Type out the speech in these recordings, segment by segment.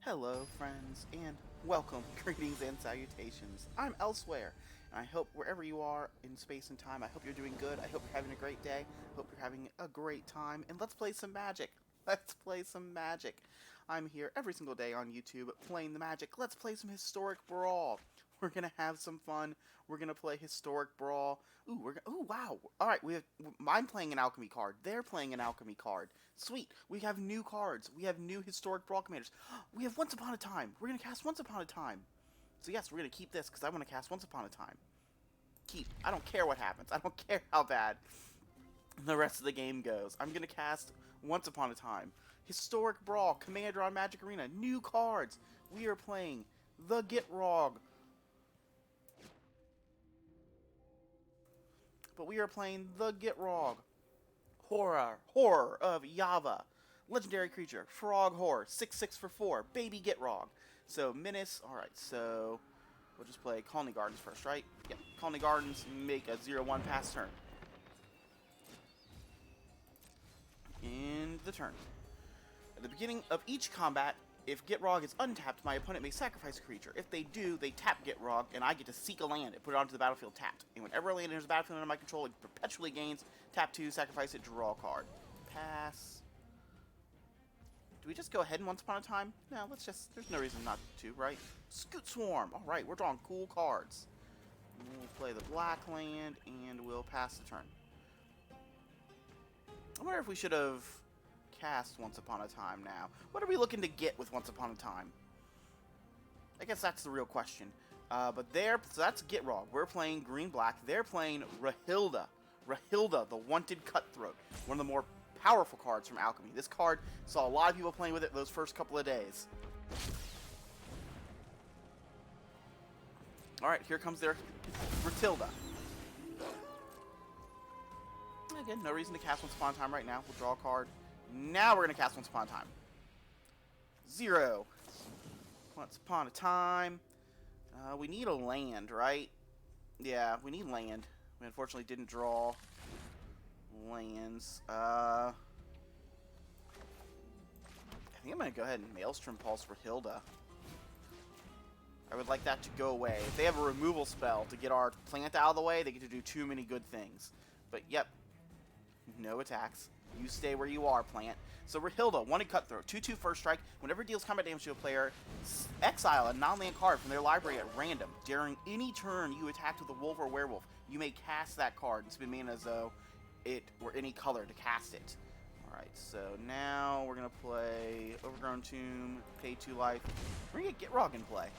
Hello, friends, and welcome, greetings and salutations. I'm Elsewhere, and I hope wherever you are in space and time, I hope you're doing good. I hope you're having a great day. I hope you're having a great time, and let's play some Magic. Let's play some Magic. I'm here every single day on YouTube playing the Magic. Let's play some Historic Brawl. We're gonna have some fun. We're gonna play Historic Brawl. Ooh, wow. All right, I'm playing an Alchemy card. They're playing an Alchemy card. Sweet. We have new cards. We have new Historic Brawl commanders. We have Once Upon a Time. We're gonna cast Once Upon a Time. So yes, we're gonna keep this because I want to cast Once Upon a Time. Keep. I don't care what happens. I don't care how bad the rest of the game goes. I'm gonna cast Once Upon a Time. Historic Brawl, Commander on Magic Arena, new cards. We are playing the Gitrog. But we are playing the Gitrog. Horror of Zhava. Legendary creature, Frog Horror, 6/6 for 4, Baby Gitrog. So, Menace, alright, so we'll just play Colony Gardens first, right? Yep, Colony Gardens, make a 0/1 pass turn. End the turn. At the beginning of each combat, if Gitrog is untapped, my opponent may sacrifice a creature. If they do, they tap Gitrog, and I get to seek a land and put it onto the battlefield tapped. And whenever a land enters the battlefield under my control, it perpetually gains tap 2, sacrifice it, draw a card. Pass. Do we just go ahead and Once Upon a Time? No, let's just... There's no reason not to, right? Scoot Swarm! Alright, we're drawing cool cards. We'll play the black land, and we'll pass the turn. I wonder if we should have cast Once Upon a Time now. What are we looking to get with Once Upon a Time? I guess that's the real question. So that's Gitrog. We're playing green-black. They're playing Rahilda. Rahilda, the Wanted Cutthroat. One of the more powerful cards from Alchemy. This card saw a lot of people playing with it those first couple of days. Alright, here comes their Rahilda. Again, no reason to cast Once Upon a Time right now. We'll draw a card. Now we're going to cast Once Upon a Time. 0. Once Upon a Time. We need a land, right? Yeah, we need land. We unfortunately didn't draw lands. I think I'm going to go ahead and Maelstrom Pulse for Hilda. I would like that to go away. If they have a removal spell to get our plant out of the way, they get to do too many good things. But, yep. No attacks. You stay where you are, plant. So Rahilda, Wanted Cutthroat, 2/2 first strike. Whenever it deals combat damage to a player, exile a non-land card from their library at random. During any turn you attacked with a wolf or werewolf, you may cast that card and spend mana as though it were any color to cast it. Alright, so now we're going to play Overgrown Tomb, pay 2 life. We're going to get Gitrog in play.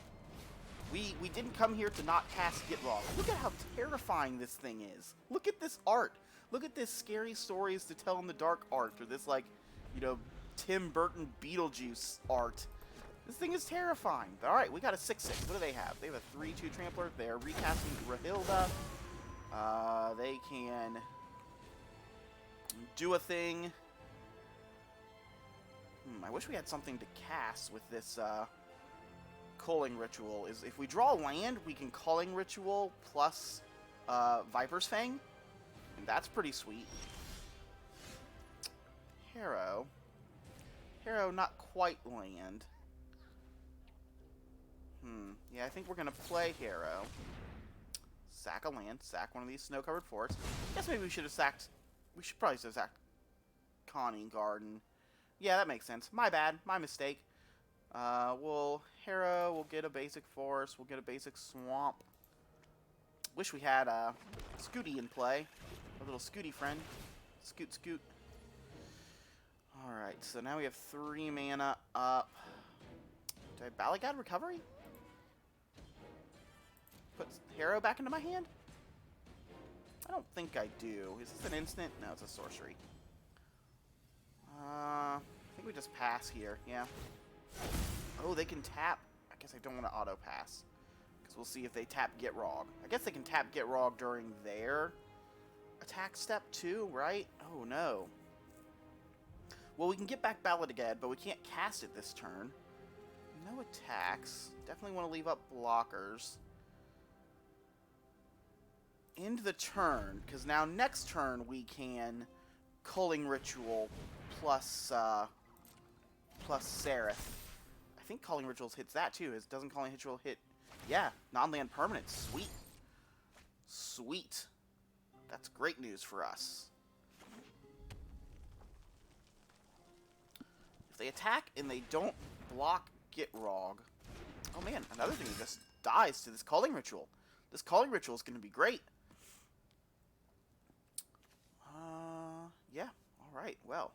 We didn't come here to not cast Gitrog. Look at how terrifying this thing is. Look at this art. Look at this scary stories to tell in the dark art, or this, like, you know, Tim Burton Beetlejuice art. This thing is terrifying. Alright, we got a 6/6. What do they have? They have a 3/2 Trampler. They're recasting Rahilda. They can do a thing. I wish we had something to cast with this, Culling Ritual. Is if we draw land, we can Culling Ritual plus Viper's Fang, and that's pretty sweet. Harrow, not quite land. Yeah, I think we're gonna play Harrow. Sack a land, sack one of these snow-covered forts. Guess maybe we should have sacked. We should probably have sacked Conning Garden. Yeah, that makes sense. My bad, my mistake. We'll Harrow, we'll get a basic forest, we'll get a basic swamp. Wish we had Scooty in play. Our little Scooty friend. Scoot. Alright, so now we have 3 mana up. Do I Balagad Recovery? Put Harrow back into my hand? I don't think I do. Is this an instant? No, it's a sorcery. I think we just pass here, yeah. Oh, they can tap. I guess I don't want to auto-pass. Because we'll see if they tap Gitrog. I guess they can tap Gitrog during their attack step too, right? Oh, no. Well, we can get back Balagad, but we can't cast it this turn. No attacks. Definitely want to leave up blockers. End the turn, because now next turn we can Culling Ritual plus Seraph. I think Calling Rituals hits that too. Doesn't Calling Ritual hit... Yeah, non-land permanent. Sweet. Sweet. That's great news for us. If they attack and they don't block Gitrog... Oh man, another thing that just dies to this Calling Ritual. This Calling Ritual is going to be great. Yeah. Alright, well.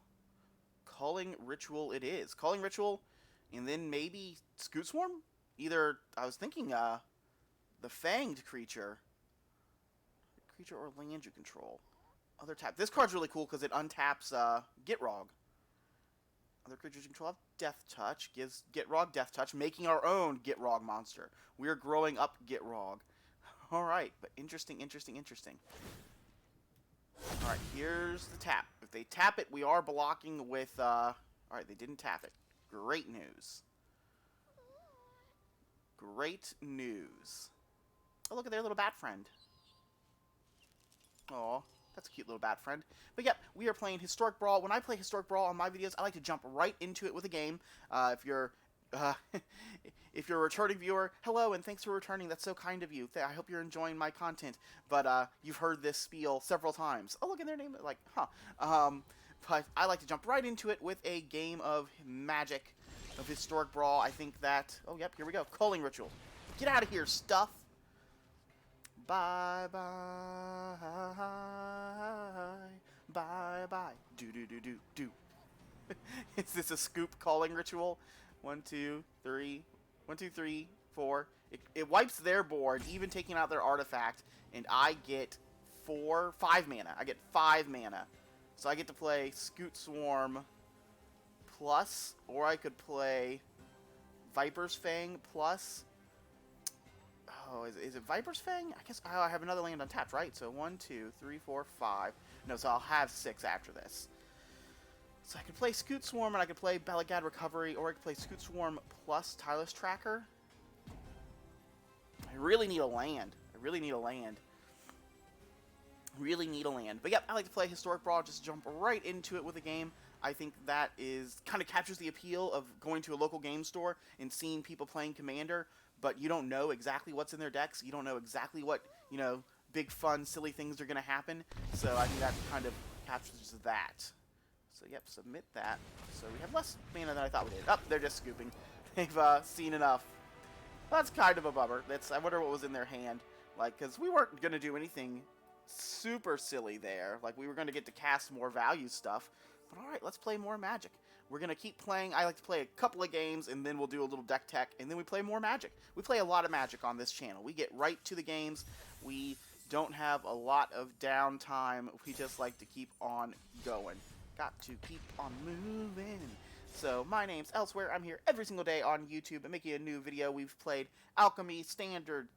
Calling Ritual it is. Calling Ritual, and then maybe Scoot Swarm? Either, I was thinking, the Fanged creature. Creature or land you control. Other tap. This card's really cool because it untaps, Gitrog. Other creatures you control have Death Touch. Gives Gitrog Death Touch, making our own Gitrog monster. We're growing up Gitrog. Alright, but interesting, interesting, interesting. Alright, here's the tap. If they tap it, we are blocking with, Alright, they didn't tap it. Great news. Great news. Oh, look at their little bat friend. Aw, that's a cute little bat friend. But yep, we are playing Historic Brawl. When I play Historic Brawl on my videos, I like to jump right into it with a game. If you're a returning viewer, hello and thanks for returning. That's so kind of you. I hope you're enjoying my content. But you've heard this spiel several times. Oh, look at their name. Like, huh. But I like to jump right into it with a game of Magic, of Historic Brawl. I think that... Oh, yep, here we go. Calling Ritual. Get out of here, stuff. Bye-bye. Bye-bye. Do-do-do-do-do. Is this a scoop Calling Ritual? 1, 2, 3. 1, 2, 3, 4. It wipes their board, even taking out their artifact, and I get 5 mana. I get 5 mana. So I get to play Scoot Swarm plus, or I could play Viper's Fang plus. Oh, is it Viper's Fang? I guess I have another land untapped, right? So 1, 2, 3, 4, 5. No, so I'll have 6 after this. So I could play Scoot Swarm, and I could play Balagad Recovery, or I could play Scoot Swarm plus Tireless Tracker. I really need a land. I really need a land. Really need a land. But yep, I like to play Historic Brawl, just jump right into it with a game. I think that is kind of captures the appeal of going to a local game store and seeing people playing Commander, but you don't know exactly what's in their decks. You don't know exactly what, you know, big, fun, silly things are going to happen. So I think that kind of captures that. So yep, submit that. So we have less mana than I thought we did. Oh, they're just scooping. They've seen enough. That's kind of a bummer. I wonder what was in their hand. Like, because we weren't going to do anything super silly there. Like, we were going to get to cast more value stuff. But alright, let's play more Magic. We're going to keep playing. I like to play a couple of games, and then we'll do a little deck tech, and then we play more Magic. We play a lot of Magic on this channel. We get right to the games. We don't have a lot of downtime. We just like to keep on going. Got to keep on moving. So, my name's Elsewhere. I'm here every single day on YouTube and making a new video. We've played Alchemy, Standard,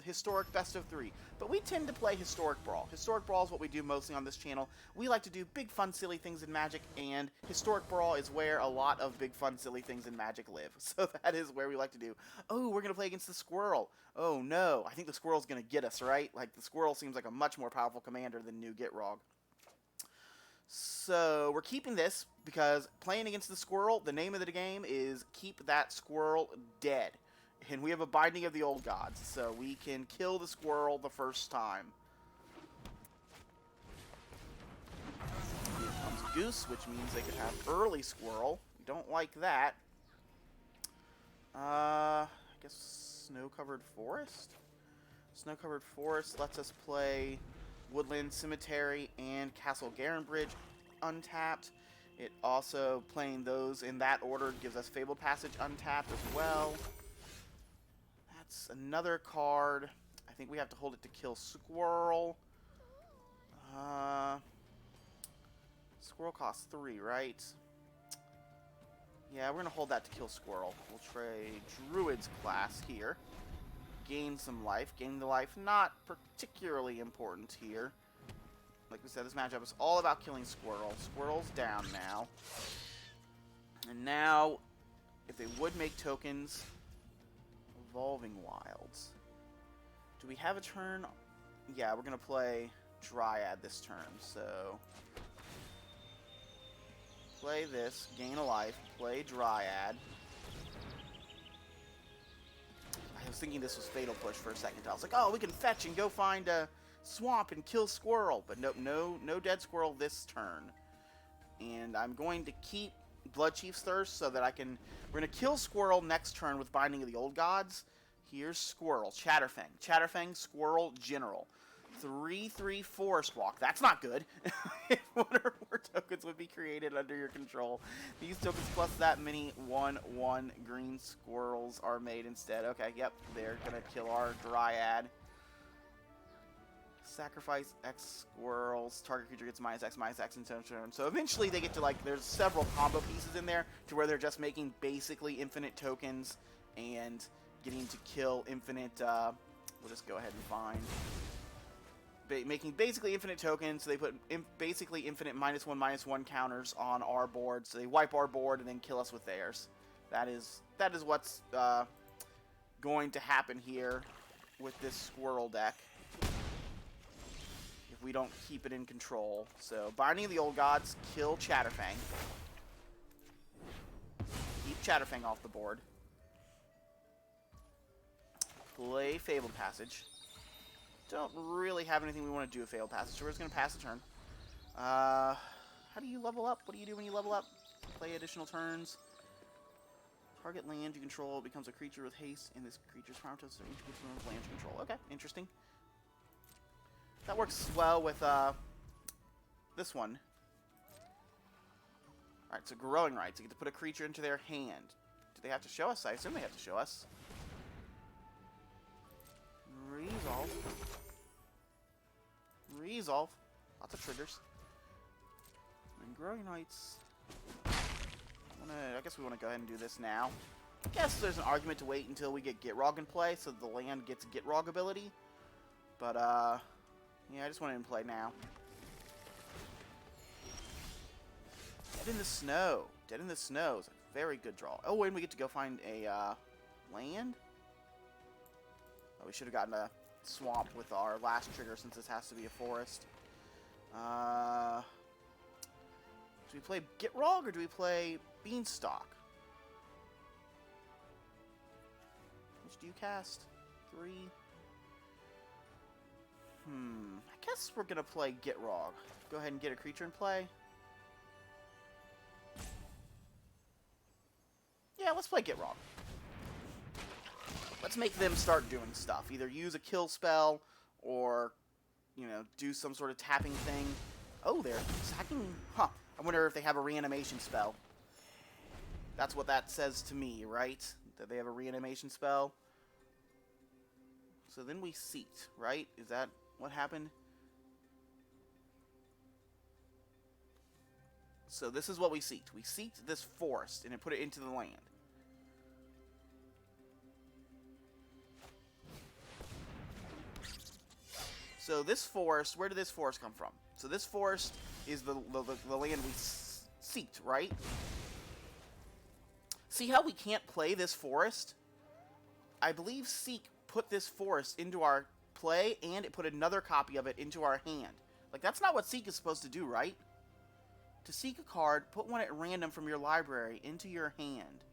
Historic, Best of 3. But we tend to play Historic Brawl. Historic Brawl is what we do mostly on this channel. We like to do big, fun, silly things in Magic, and Historic Brawl is where a lot of big, fun, silly things in Magic live. So that is where we like to do. Oh, we're going to play against the Squirrel. Oh, no. I think the Squirrel's going to get us, right? Like, the Squirrel seems like a much more powerful commander than new Gitrog. So, we're keeping this because playing against the Squirrel, the name of the game is Keep That Squirrel Dead. And we have a Binding of the Old Gods, so we can kill the Squirrel the first time. Here comes Goose, which means they could have early Squirrel. We don't like that. I guess Snow-Covered Forest? Snow-Covered Forest lets us play Woodland Cemetery and Castle Garenbridge untapped. It also, playing those in that order, gives us Fabled Passage untapped as well. That's another card. I think we have to hold it to kill Squirrel. Squirrel costs 3, right? Yeah, we're going to hold that to kill Squirrel. We'll trade Druid's class here. Gain some life. Gaining the life, not particularly important here. Like we said, this matchup is all about killing Squirrel. Squirrel's down now. And now, if they would make tokens, Evolving Wilds. Do we have a turn? Yeah, we're going to play Dryad this turn, so... Play this, gain a life, play Dryad. I was thinking this was Fatal Push for a second. I was like, oh, we can fetch and go find a swamp and kill squirrel. But nope, no dead squirrel this turn. And I'm going to keep Blood Chief's Thirst so that I can... We're going to kill squirrel next turn with Binding of the Old Gods. Here's squirrel. Chatterfang. Chatterfang, squirrel, general. 3/3 Forest Walk. That's not good. One or more tokens would be created under your control. These tokens plus that many 1/1 green squirrels are made instead. Okay, yep. They're going to kill our Dryad. Sacrifice X squirrels. Target creature gets -X in turn. So eventually they get to, like, there's several combo pieces in there to where they're just making basically infinite tokens and getting to kill infinite, we'll just go ahead and find. Making basically infinite tokens, so they put basically infinite -1/-1 counters on our board, so they wipe our board and then kill us with theirs. That is what's going to happen here with this squirrel deck if we don't keep it in control. So Binding of the Old Gods, kill Chatterfang. Keep Chatterfang off the board. Play Fabled Passage. Don't really have anything we want to do with Fabled Passage, so we're just going to pass the turn. How do you level up? What do you do when you level up? Play additional turns. Target land you control becomes a creature with haste, and this creature's power to so each of land you control. Okay, interesting. That works well with this one. Alright, so Growing Rights. You get to put a creature into their hand. Do they have to show us? I assume they have to show us. Resolve. Lots of triggers. And Growing Rights. I guess we want to go ahead and do this now. I guess there's an argument to wait until we get Gitrog in play, so the land gets Gitrog ability. But, yeah, I just want it in play now. Dead in the Snow. Dead in the Snow is a very good draw. Oh, and we get to go find a, land? Oh, we should have gotten a swamp with our last trigger since this has to be a forest. Do we play Gitrog or do we play Beanstalk? Which do you cast? 3. I guess we're gonna play Gitrog. Go ahead and get a creature in play. Yeah, let's play Gitrog. Let's make them start doing stuff. Either use a kill spell or, you know, do some sort of tapping thing. Oh, they're sacking. Huh. I wonder if they have a reanimation spell. That's what that says to me, right? That they have a reanimation spell. So then we seat, right? Is that what happened? So this is what we seat. We seat this forest and then put it into the land. So this forest, where did this forest come from? So this forest is the land we seeked, right? See how we can't play this forest? I believe Seek put this forest into our play, and it put another copy of it into our hand. Like, that's not what Seek is supposed to do, right? To seek a card, put one at random from your library into your hand.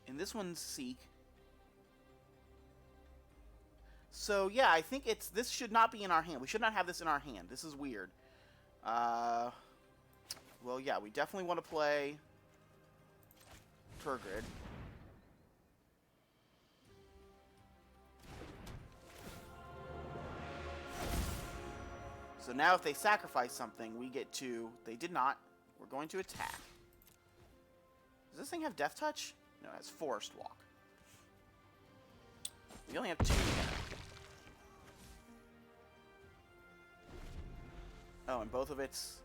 And this one's Seek. So, yeah, I think this should not be in our hand. We should not have this in our hand. This is weird. Well, yeah, we definitely want to play Turgid. So now if they sacrifice something, we get to... They did not. We're going to attack. Does this thing have Death Touch? No, it has Forest Walk. We only have 2 mana. Oh, and both of it's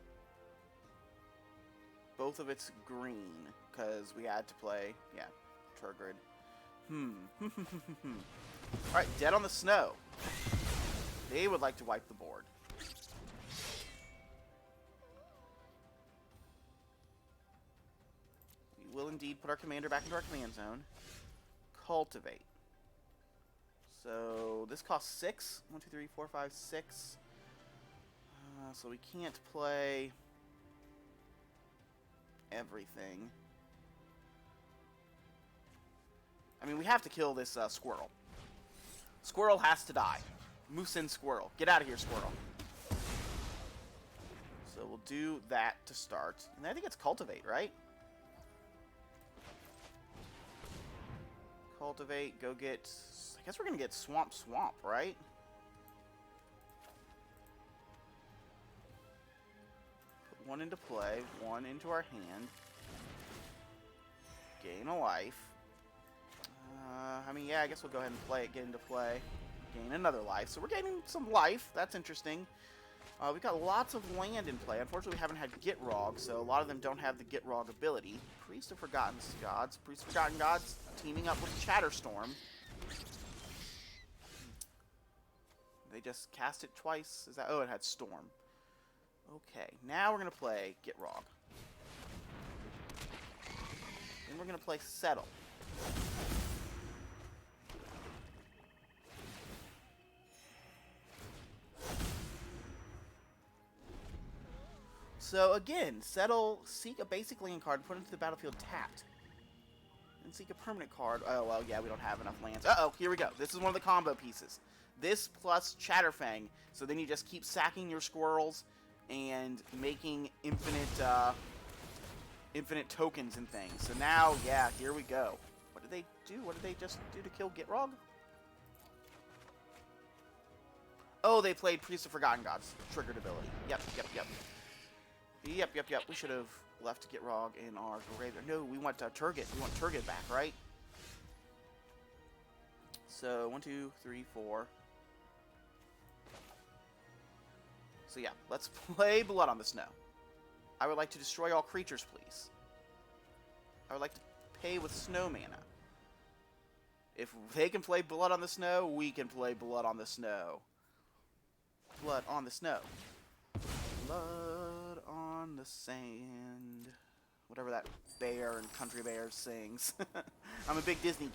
green, because we had to play, yeah, Turgid. Alright, Dead on the Snow. They would like to wipe the board. We will indeed put our commander back into our command zone. Cultivate. So, this costs 6. 1, 2, 3, 4, 5, 6. So we can't play everything. I mean, we have to kill this Squirrel. Squirrel has to die. Moose in Squirrel. Get out of here, Squirrel. So we'll do that to start. And I think it's Cultivate, right? Cultivate, go get... I guess we're going to get Swamp, right? Put one into play, one into our hand. Gain a life. I mean, yeah, I guess we'll go ahead and play it, get into play. Gain another life. So we're gaining some life. That's interesting. We've got lots of land in play. Unfortunately, we haven't had Gitrog, so a lot of them don't have the Gitrog ability. Priest of Forgotten Gods. Priest of Forgotten Gods teaming up with Chatterstorm. They just cast it twice. Is that? Oh, it had Storm. Okay, now we're going to play Gitrog. Then we're going to play Settle. So again, Settle, seek a basic land card, put it into the battlefield tapped. And seek a permanent card. Oh, well, yeah, we don't have enough lands. Uh-oh, here we go. This is one of the combo pieces. This plus Chatterfang. So then you just keep sacking your squirrels and making infinite tokens and things. So now, yeah, here we go. What did they do? What did they just do to kill Gitrog? Oh, they played Priest of Forgotten Gods. Triggered ability. Yep. Yep. We should have left Gitrog in our graveyard. No, we want Turgid. We want Turgid back, right? So, 1, 2, 3, 4. So yeah, let's play Blood on the Snow. I would like to destroy all creatures, please. I would like to pay with snow mana. If they can play Blood on the Snow, we can play Blood on the Snow. Blood on the Snow. Blood on the sand. Whatever that bear and Country Bears sings. I'm a Disney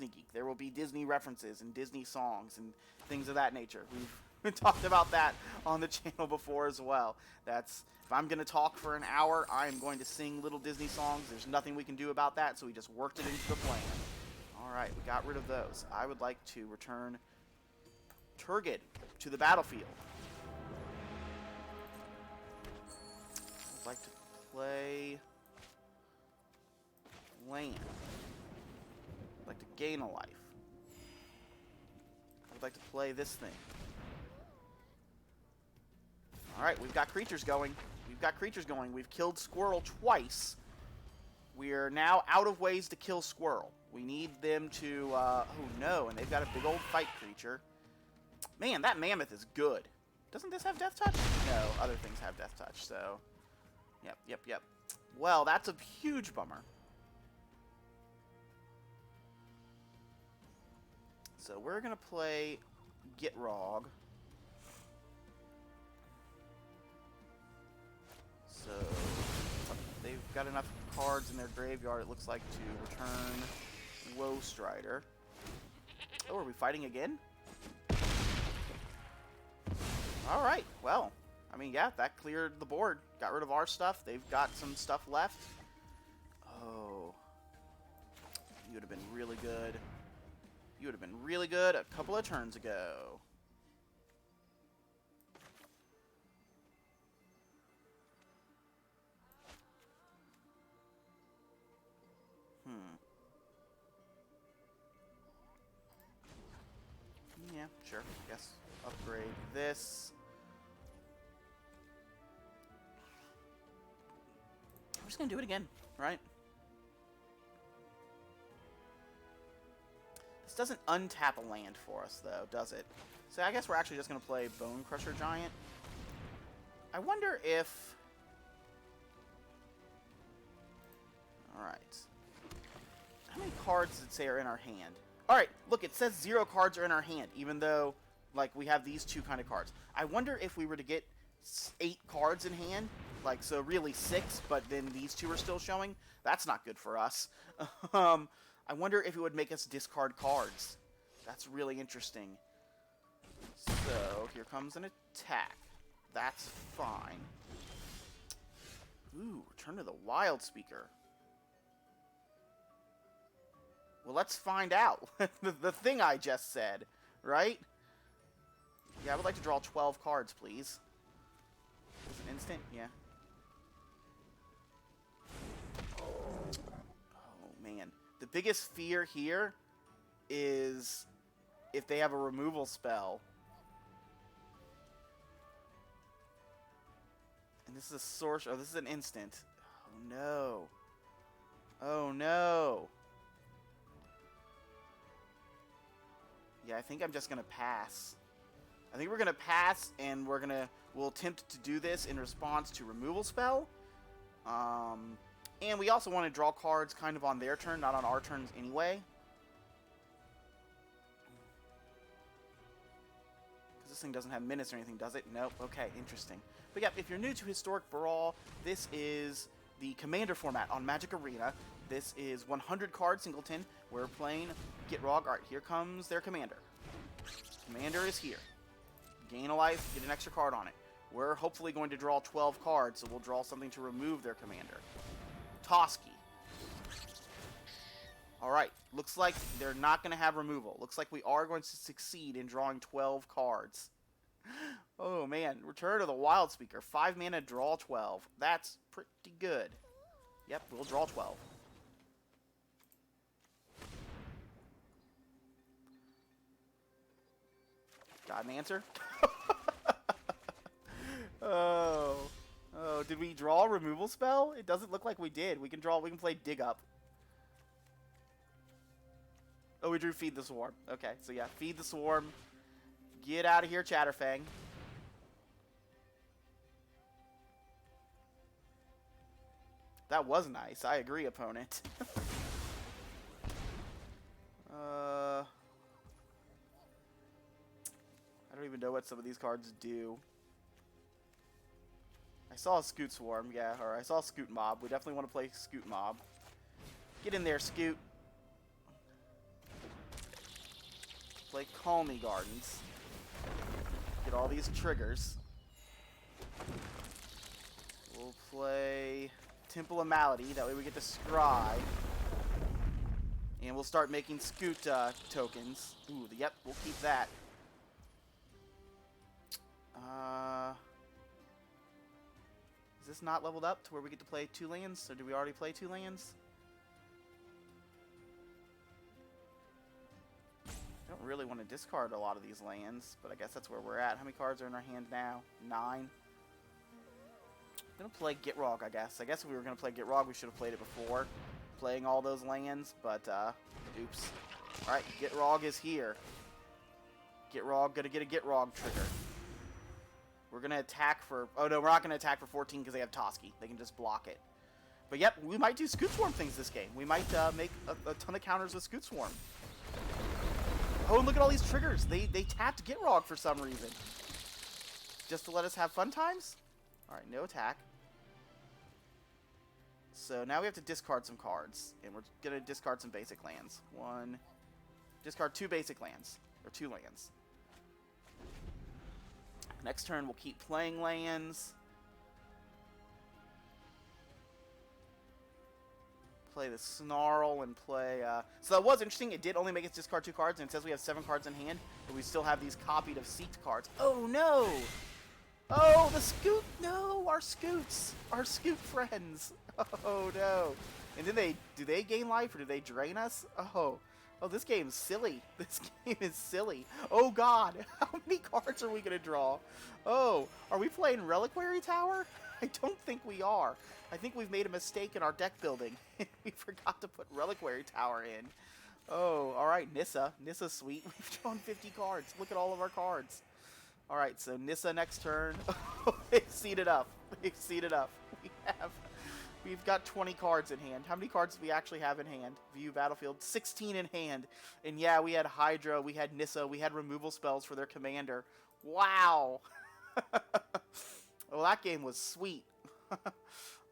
geek. There will be Disney references and Disney songs and things of that nature. We've talked about that on the channel before as well. If I'm going to talk for an hour, I am going to sing little Disney songs. There's nothing we can do about that, so we just worked it into the plan. Alright, we got rid of those. I would like to return Turgid to the battlefield. I'd like to play land. I'd like to gain a life. I'd like to play this thing. Alright, we've got creatures going. We've killed Squirrel twice. We are now out of ways to kill Squirrel. We need them to, oh no, and they've got a big old fight creature. Man, that mammoth is good. Doesn't this have Death Touch? No, other things have Death Touch, so. Yep. Well, that's a huge bummer. So we're going to play Gitrog. So they've got enough cards in their graveyard, it looks like, to return Woe Strider. Oh, are we fighting again? Alright, well, I mean, yeah, that cleared the board. Got rid of our stuff. They've got some stuff left. Oh. You would have been really good. You would have been really good a couple of turns ago. Yeah, sure. I guess upgrade this. I'm just going to do it again, right? This doesn't untap a land for us, though, does it? So I guess we're actually just going to play Bone Crusher Giant. I wonder if... Alright. How many cards does it say are in our hand? Alright, look, it says 0 cards are in our hand, even though, like, we have these 2 kind of cards. I wonder if we were to get 8 cards in hand, like, so really 6, but then these 2 are still showing. That's not good for us. I wonder if it would make us discard cards. That's really interesting. So, here comes an attack. That's fine. Ooh, Return to the Wild Speaker. Well, let's find out. The thing I just said, right? Yeah, I would like to draw 12 cards, please. Is it instant? Yeah. Oh, man. The biggest fear here is if they have a removal spell. And this is a source. Oh, this is an instant. Oh, no. Oh, no. Yeah, I think I'm just going to pass. I think we're going to pass, and we'll attempt to do this in response to removal spell. And we also want to draw cards kind of on their turn, not on our turns anyway. Because this thing doesn't have minutes or anything, does it? Nope. Okay, interesting. But yeah, if you're new to Historic Brawl, this is the Commander format on Magic Arena. This is 100 card singleton. We're playing Gitrog. Alright, here comes their Commander. Commander is here. Gain a life, get an extra card on it. We're hopefully going to draw 12 cards, so we'll draw something to remove their Commander. Toski. Alright, looks like they're not going to have removal. Looks like we are going to succeed in drawing 12 cards. Oh man, Return of the Wild Speaker. 5 mana, draw 12. That's pretty good. Yep, we'll draw 12. Got an answer? Oh, did we draw a removal spell? It doesn't look like we did. We can play Dig Up. Oh, we drew Feed the Swarm. Okay, so yeah, Feed the Swarm. Get out of here, Chatterfang. That was nice. I agree, opponent. I don't even know what some of these cards do. I saw a Scoot Swarm, yeah, or I saw a Scoot Mob. We definitely want to play Scoot Mob. Get in there, Scoot. Play Call Me Gardens. Get all these triggers. We'll play Temple of Malady. That way we get to Scry. And we'll start making Scoot tokens. Ooh, yep, we'll keep that. Is this not leveled up to where we get to play 2 lands? Or do we already play 2 lands? I don't really want to discard a lot of these lands, but I guess that's where we're at. How many cards are in our hand now? 9. I'm going to play Gitrog, I guess. I guess if we were going to play Gitrog, we should have played it before playing all those lands, but, oops. Alright, Gitrog is here. Gitrog, gonna get a Gitrog trigger. We're going to attack for... Oh, no, we're not going to attack for 14 because they have Toski. They can just block it. But, yep, we might do Scoot Swarm things this game. We might make a ton of counters with Scoot Swarm. Oh, and look at all these triggers. They tapped Gitrog for some reason. Just to let us have fun times? Alright, no attack. So now we have to discard some cards. And we're going to discard some basic lands. Discard 2 basic lands. Or 2 lands. Next turn, we'll keep playing lands. Play the Snarl and play... So that was interesting. It did only make us discard 2 cards, and it says we have 7 cards in hand, but we still have these copied of Seeked cards. Oh, no! Oh, the Scoot! No! Our Scoots! Our Scoot friends! Oh, no. And then do they gain life, or do they drain us? Oh, this game's silly. This game is silly. Oh, God. How many cards are we going to draw? Oh, are we playing Reliquary Tower? I don't think we are. I think we've made a mistake in our deck building. We forgot to put Reliquary Tower in. Oh, all right, Nissa. Nissa's sweet. We've drawn 50 cards. Look at all of our cards. All right, so Nissa next turn. They've seeded up. They've seeded up. We've got 20 cards in hand. How many cards do we actually have in hand? View battlefield. 16 in hand. And yeah, we had Hydra, we had Nissa, we had removal spells for their commander. Wow! Well, that game was sweet.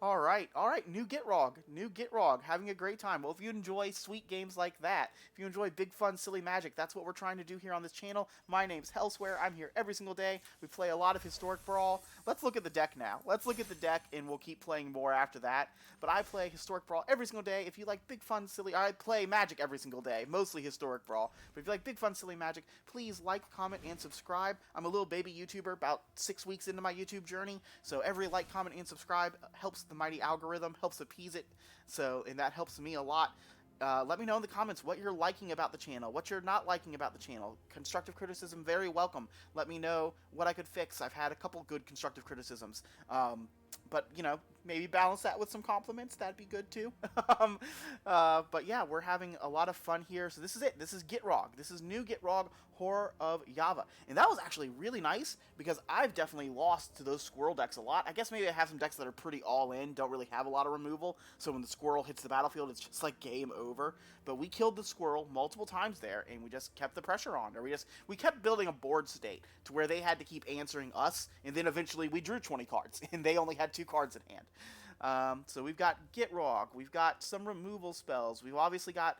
All right, new Gitrog, having a great time. Well, if you enjoy sweet games like that, if you enjoy big, fun, silly magic, that's what we're trying to do here on this channel. My name's Hellswear. I'm here every single day. We play a lot of Historic Brawl. Let's look at the deck now. Let's look at the deck, and we'll keep playing more after that. But I play Historic Brawl every single day. If you like big, fun, silly, I play Magic every single day, mostly Historic Brawl. But if you like big, fun, silly magic, please like, comment, and subscribe. I'm a little baby YouTuber, about 6 weeks into my YouTube journey, so every like, comment, and subscribe helps the mighty algorithm, helps appease it, and that helps me a lot. Let me know in the comments what you're liking about the channel, what you're not liking about the channel. Constructive criticism, very welcome. Let me know what I could fix. I've had a couple good constructive criticisms. But, you know, maybe balance that with some compliments. That'd be good, too. But, yeah, we're having a lot of fun here. So this is it. This is Gitrog. This is new Gitrog, Horror of Zhava. And that was actually really nice because I've definitely lost to those squirrel decks a lot. I guess maybe I have some decks that are pretty all-in, don't really have a lot of removal. So when the squirrel hits the battlefield, it's just like game over. But we killed the squirrel multiple times there, and we just kept the pressure on. Or we kept building a board state to where they had to keep answering us, and then eventually we drew 20 cards, and they only had 2 cards in hand. So we've got Gitrog, we've got some removal spells, we've obviously got,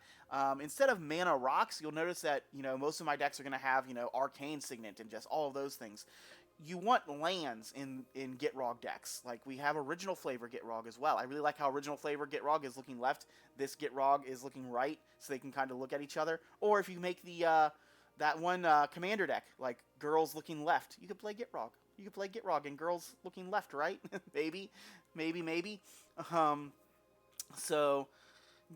instead of mana rocks, you'll notice that, you know, most of my decks are going to have, you know, Arcane Signet and just all of those things. You want lands in Gitrog decks. Like, we have Original Flavor Gitrog as well. I really like how Original Flavor Gitrog is looking left, this Gitrog is looking right, so they can kind of look at each other. Or if you make the, that one commander deck, like girls looking left, you could play Gitrog. You could play Gitrog and girls looking left, right? maybe. So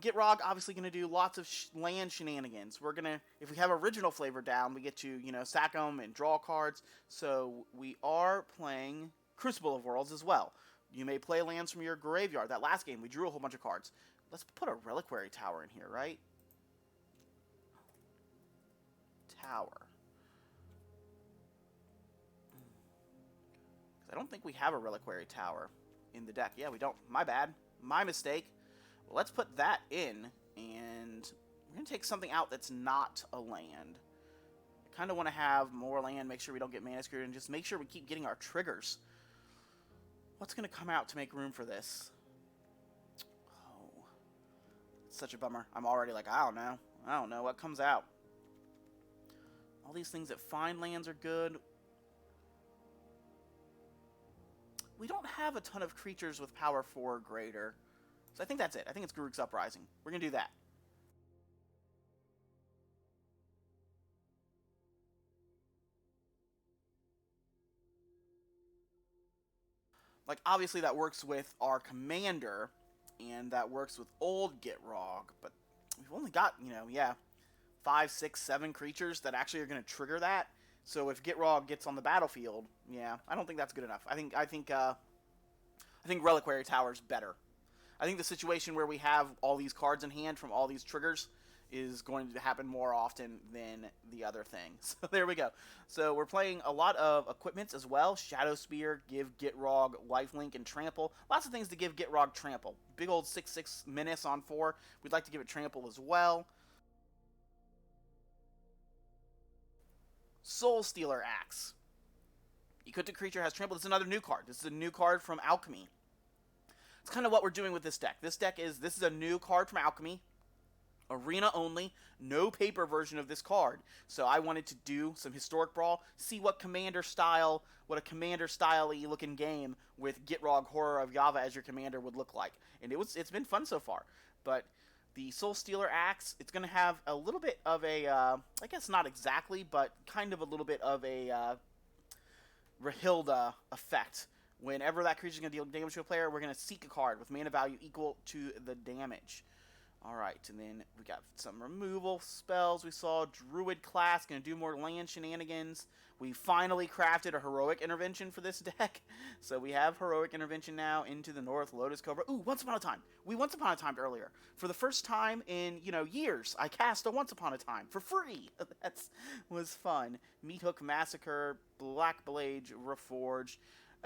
Gitrog obviously going to do lots of land shenanigans. We're going to, if we have Original Flavor down, we get to, you know, sack them and draw cards. So we are playing Crucible of Worlds as well. You may play lands from your graveyard. That last game, we drew a whole bunch of cards. Let's put a Reliquary Tower in here, right? Tower. I don't think we have a Reliquary Tower in the deck. Yeah, we don't. My bad. My mistake. Well, let's put that in, and we're going to take something out that's not a land. I kind of want to have more land, make sure we don't get mana screwed, and just make sure we keep getting our triggers. What's going to come out to make room for this? Oh, it's such a bummer. I'm already like, I don't know what comes out. All these things that find lands are good. We don't have a ton of creatures with power 4 or greater. So I think that's it. I think it's Garruk's Uprising. We're going to do that. Like, obviously that works with our commander, and that works with old Gitrog, but we've only got, you know, yeah, 5, 6, 7 creatures that actually are going to trigger that. So if Gitrog gets on the battlefield, yeah, I don't think that's good enough. I think Reliquary Tower's better. I think the situation where we have all these cards in hand from all these triggers is going to happen more often than the other thing. So there we go. So we're playing a lot of equipments as well. Shadow Spear, give Gitrog lifelink and trample. Lots of things to give Gitrog trample. Big old 6/6 menace on 4. We'd like to give it trample as well. Soul Stealer Axe. Equipped creature has trample. This is another new card. This is a new card from Alchemy. It's kind of what we're doing with this deck. This is a new card from Alchemy. Arena only, no paper version of this card. So I wanted to do some Historic Brawl, see what a commander style-y looking game with Gitrog Horror of Zhava as your commander would look like. And it's been fun so far. But the Soul Stealer Axe, it's going to have a little bit of a, I guess not exactly, but kind of a little bit of a Rahilda effect. Whenever that creature is going to deal damage to a player, we're going to seek a card with mana value equal to the damage. Alright, and then we got some removal spells. We saw Druid class, going to do more land shenanigans. We finally crafted a Heroic Intervention for this deck. So we have Heroic Intervention now into the North, Lotus Cobra. Ooh, Once Upon a Time. We Once Upon a Time earlier. For the first time in, you know, years, I cast a Once Upon a Time for free. That was fun. Meathook Massacre, Black Blade Reforged.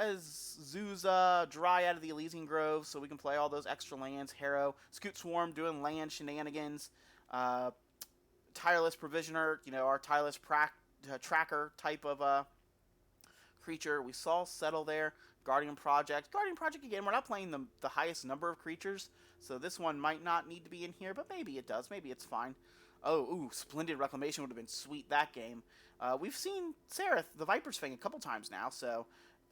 Zuza, Dryad of the Elysian Grove, so we can play all those extra lands. Harrow, Scoot Swarm doing land shenanigans. Tireless Provisioner, you know, our tireless tracker type of creature. We saw Settle there. Guardian Project. Guardian Project, again, we're not playing the highest number of creatures, so this one might not need to be in here, but maybe it does. Maybe it's fine. Oh, ooh, Splendid Reclamation would have been sweet that game. We've seen Seraph, the Viper's Fang, a couple times now, so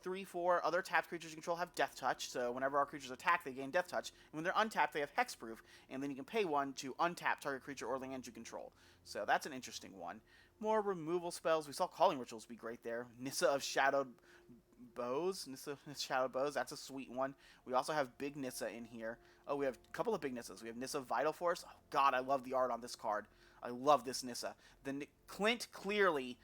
3/4 other tapped creatures you control have Death Touch, so whenever our creatures attack, they gain Death Touch, and when they're untapped, they have Hexproof, and then you can pay 1 to untap target creature or land you control. So that's an interesting one. More removal spells. We saw Calling Rituals be great there. Nissa of Shadowed Bows. Nissa of Shadowed Bows, that's a sweet one. We also have Big Nissa in here. Oh, we have a couple of Big Nissas. We have Nissa Vital Force. Oh, God, I love the art on this card. I love this Nissa. Clint clearly...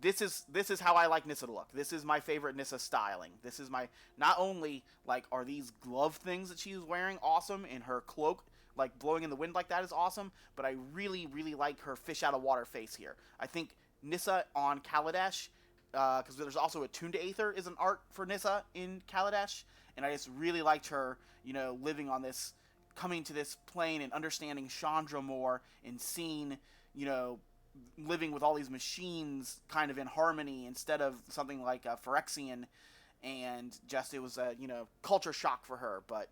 This is how I like Nissa to look. This is my favorite Nissa styling. This is my... Not only, like, are these glove things that she's wearing awesome, and her cloak, like, blowing in the wind like that is awesome, but I really, really like her fish out of water face here. I think Nissa on Kaladesh, because there's also a Tune to Aether is an art for Nissa in Kaladesh, and I just really liked her, you know, living on this, coming to this plane and understanding Chandra more, and seeing, you know, living with all these machines kind of in harmony instead of something like Phyrexian, and just it was a, you know, culture shock for her, but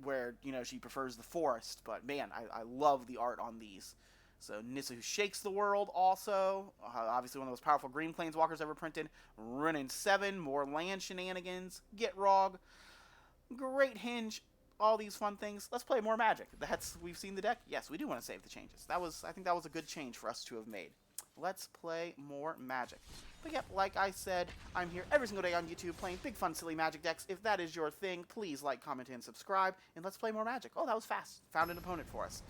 where, you know, she prefers the forest. But man, I love the art on these. So Nissa Who Shakes the World also, obviously one of the most powerful green planeswalkers ever printed. Running 7, more land shenanigans, Gitrog, great hinge, all these fun things. Let's play more Magic. We've seen the deck. Yes, we do want to save the changes. I think that was a good change for us to have made. Let's play more Magic. But yep, like I said, I'm here every single day on YouTube playing big, fun, silly Magic decks. If that is your thing, please like, comment, and subscribe, and let's play more Magic. Oh, that was fast. Found an opponent for us.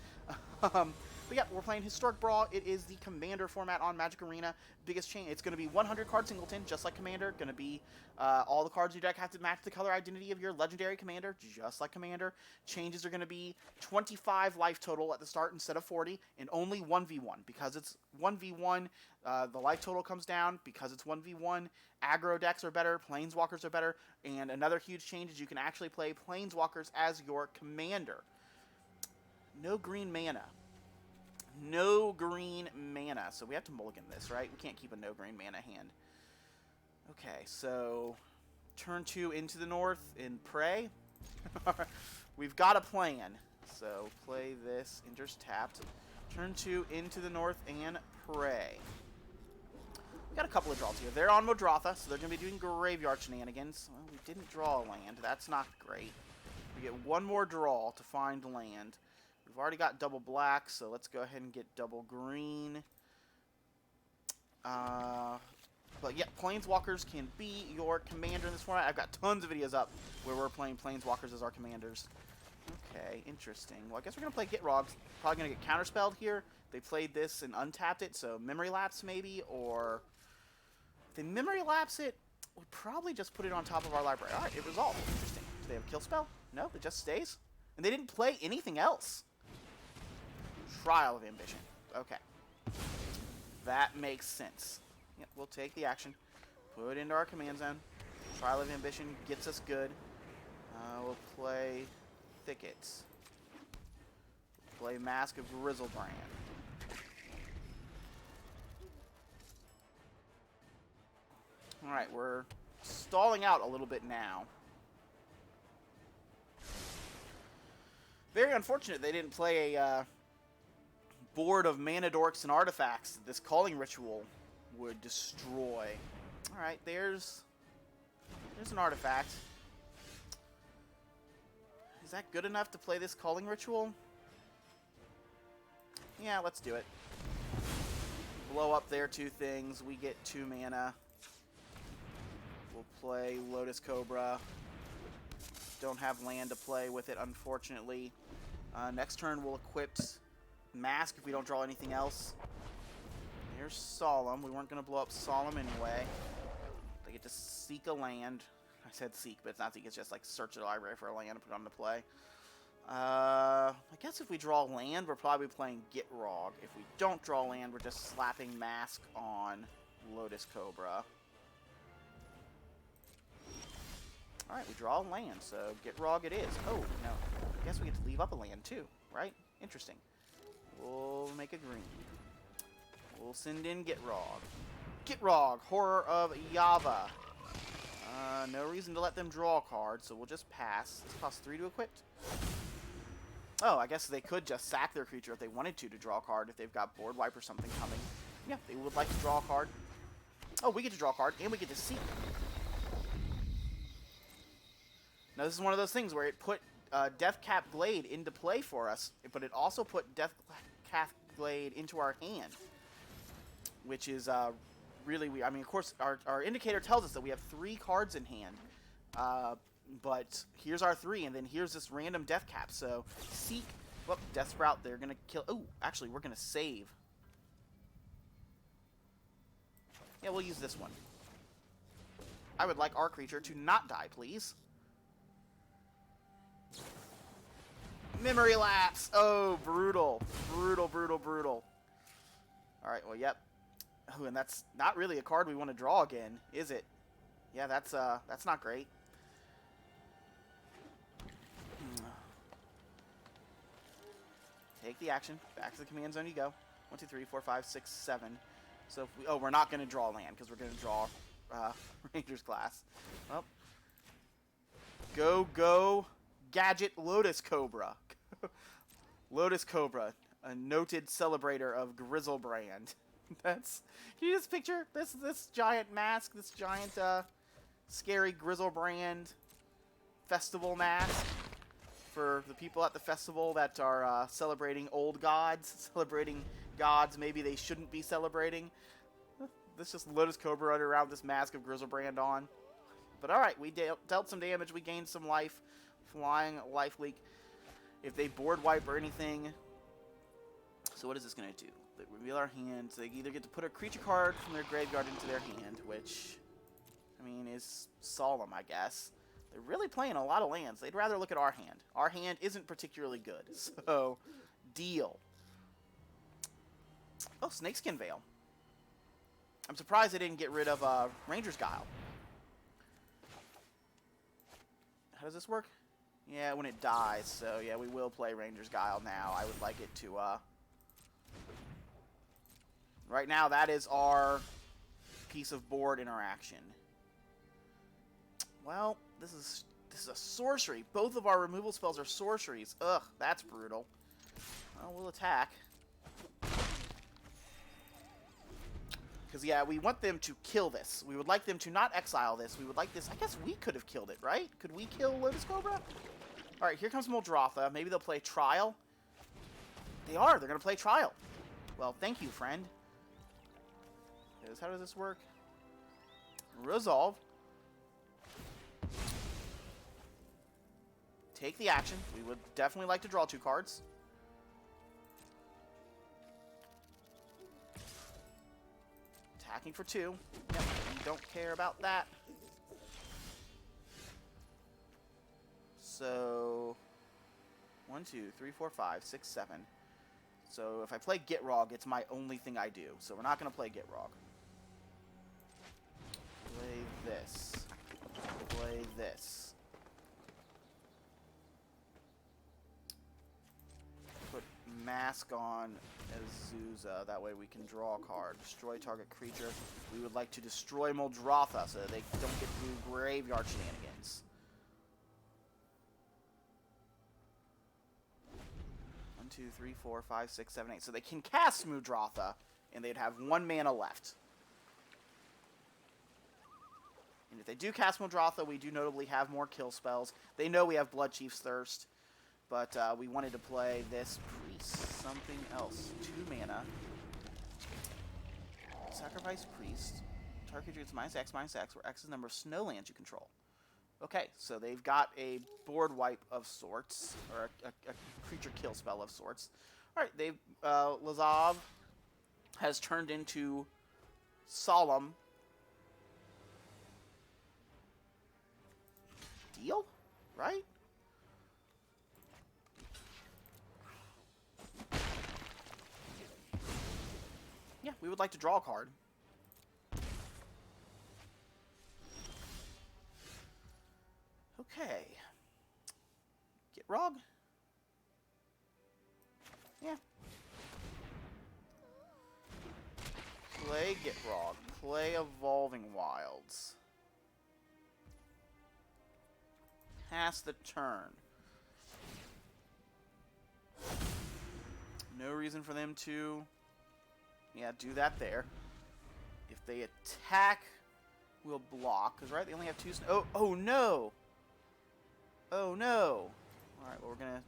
But yeah, we're playing Historic Brawl. It is the Commander format on Magic Arena. Biggest change, it's going to be 100 card singleton, just like Commander. Going to be all the cards in your deck have to match the color identity of your legendary Commander, just like Commander. Changes are going to be 25 life total at the start instead of 40, and only 1v1. Because it's 1v1, the life total comes down. Because it's 1v1, aggro decks are better, Planeswalkers are better, and another huge change is you can actually play Planeswalkers as your Commander. No green mana. No green mana. So we have to mulligan this, right? We can't keep a no green mana hand. Okay, so turn 2 into the north and pray. We've got a plan. So play this, enters tapped. Turn 2 into the north and pray. We got a couple of draws here. They're on Modrotha, so they're going to be doing graveyard shenanigans. Well, we didn't draw a land. That's not great. We get one more draw to find land. We've already got double black, so let's go ahead and get double green. But yeah, Planeswalkers can be your commander in this format. I've got tons of videos up where we're playing Planeswalkers as our commanders. Okay, interesting. Well, I guess we're going to play Gitrog. Probably going to get counterspelled here. They played this and untapped it, so Memory Lapse maybe, or if they Memory Lapse it, we'd probably just put it on top of our library. Alright, it resolved. Interesting. Do they have a kill spell? No, it just stays. And they didn't play anything else. Trial of Ambition. Okay. That makes sense. Yep, we'll take the action. Put it into our command zone. Trial of Ambition gets us good. We'll play Thickets. Play Mask of Grizzlebrand. Alright, we're stalling out a little bit now. Very unfortunate they didn't play a board of mana dorks and artifacts that this Calling Ritual would destroy. Alright, there's an artifact. Is that good enough to play this Calling Ritual? Yeah, let's do it. Blow up their 2 things. We get 2 mana. We'll play Lotus Cobra. Don't have land to play with it, unfortunately. Next turn, we'll equip Mask if we don't draw anything else. Here's Solemn. We weren't going to blow up Solemn anyway. They get to seek a land. I said seek, but it's not seek. It's just like search the library for a land and put it on the play. I guess if we draw land, we're probably playing Gitrog. If we don't draw land, we're just slapping Mask on Lotus Cobra. Alright, we draw a land, so Gitrog it is. Oh, no. I guess we get to leave up a land too, right? Interesting. We'll make a green. We'll send in Gitrog. Gitrog, Horror of Zhava. No reason to let them draw a card, so we'll just pass. This costs 3 to equip. Oh, I guess they could just sack their creature if they wanted to draw a card if they've got board wipe or something coming. Yeah, they would like to draw a card. Oh, we get to draw a card, and we get to seek. Now, this is one of those things where it put Deathcap Glade into play for us, but it also put Deathcap Glade into our hand, which is really weird. I mean, of course, our indicator tells us that we have 3 cards in hand, but here's our 3, and then here's this random Deathcap. So, seek. Whoop, Death Sprout, they're going to kill. Oh, actually, we're going to save. Yeah, we'll use this one. I would like our creature to not die, please. Memory lapse. Oh, brutal. Brutal, brutal, brutal. Alright, well, yep. Oh, and that's not really a card we want to draw again, is it? Yeah, that's not great. Take the action. Back to the command zone you go. 1, 2, 3, 4, 5, 6, 7. So if we, oh, we're not going to draw land because we're going to draw Ranger's Glass. Well, go, Gadget Lotus Cobra. Lotus Cobra, a noted celebrator of Grizzlebrand. That's, can you just picture this giant mask, this giant scary Grizzlebrand festival mask for the people at the festival that are celebrating old gods, celebrating gods maybe they shouldn't be celebrating. This just Lotus Cobra running around with this mask of Grizzlebrand on. But alright, we dealt some damage, we gained some life. Flying life leak. If they board wipe or anything. So what is this going to do? They reveal our hand. So they either get to put a creature card from their graveyard into their hand, which, I mean, is solemn, I guess. They're really playing a lot of lands. They'd rather look at our hand. Our hand isn't particularly good. So, deal. Oh, Snakeskin Veil. I'm surprised they didn't get rid of Ranger's Guile. How does this work? Yeah, when it dies. So, yeah, we will play Ranger's Guile now. I would like it to, right now, that is our piece of board interaction. Well, this is a sorcery. Both of our removal spells are sorceries. Ugh, that's brutal. Well, we'll attack. Because, yeah, we want them to kill this. We would like them to not exile this. We would like this. I guess we could have killed it, right? Could we kill Lotus Cobra? Alright, here comes Muldrotha. Maybe they'll play Trial. They are. They're going to play Trial. Well, thank you, friend. How does this work? Resolve. Take the action. We would definitely like to draw 2 cards. Attacking for 2. Yep, we don't care about that. So, 1, 2, 3, 4, 5, 6, 7. So if I play Gitrog, it's my only thing I do. So we're not going to play Gitrog. Play this. Play this. Put Mask on Azusa. That way we can draw a card. Destroy target creature. We would like to destroy Muldrotha so that they don't get to do graveyard shenanigans. 1, 2, 3, 4, 5, 6, 7, 8. So they can cast Muldrotha, and they'd have 1 mana left. And if they do cast Muldrotha, we do notably have more kill spells. They know we have Bloodchief's Thirst, but we wanted to play this Priest. Something else. 2 mana. Sacrifice Priest. Target creature gets -X, where X is the number of snowlands you control. Okay, so they've got a board wipe of sorts, or a creature kill spell of sorts. Alright, Lazav has turned into Solemn. Deal? Right? Yeah, we would like to draw a card. Okay. Gitrog? Yeah. Play Gitrog. Play Evolving Wilds. pass the turn. No reason for them to, yeah, do that there. If they attack, we'll block. Because, right, they only have 2... Oh, no! Oh, no! Alright, well, we're going to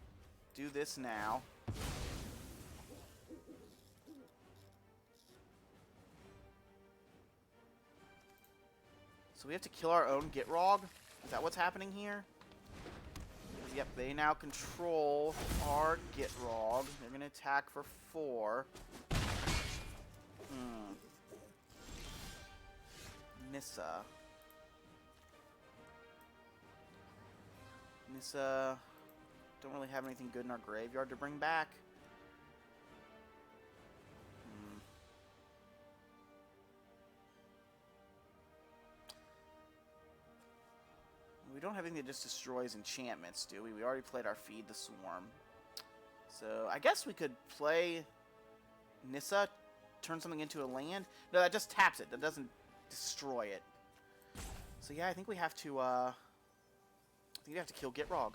do this now. So we have to kill our own Gitrog? Is that what's happening here? Yep, they now control our Gitrog. They're going to attack for 4. Nissa. Nissa... Don't really have anything good in our graveyard to bring back. We don't have anything that just destroys enchantments, do we? We already played our Feed the Swarm. So, I guess we could play Nissa, turn something into a land. No, that just taps it. That doesn't destroy it. So, yeah, I think we have to, kill Gitrog.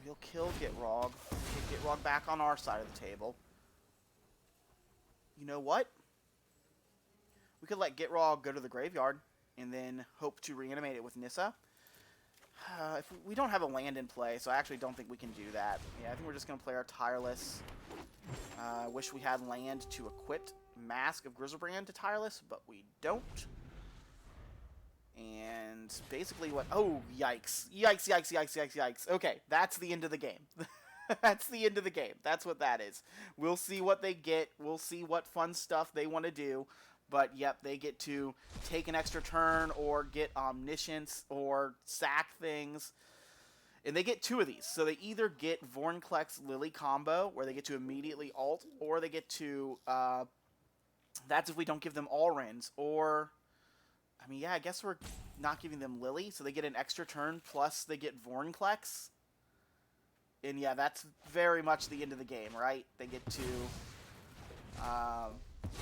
We'll kill Gitrog. Get Gitrog back on our side of the table. You know what? We could let Gitrog go to the graveyard and then hope to reanimate it with Nissa. If we don't have a land in play, so I actually don't think we can do that. Yeah, I think we're just going to play our Tireless. Wish we had land to equip Mask of Grizzlebrand to Tireless, but we don't. And basically what... Oh, yikes. Yikes, yikes, yikes, yikes, yikes. Okay, that's the end of the game. That's the end of the game. That's what that is. We'll see what they get. We'll see what fun stuff they want to do. But, yep, they get to take an extra turn or get Omniscience or sack things. And they get 2 of these. So they either get Vorinclex Lily combo, where they get to immediately ult, or they get to... that's if we don't give them Allrins. Or... I mean, yeah, I guess we're not giving them Lily, so they get an extra turn, plus they get Vorinclex. And yeah, that's very much the end of the game, right? They get to... oh,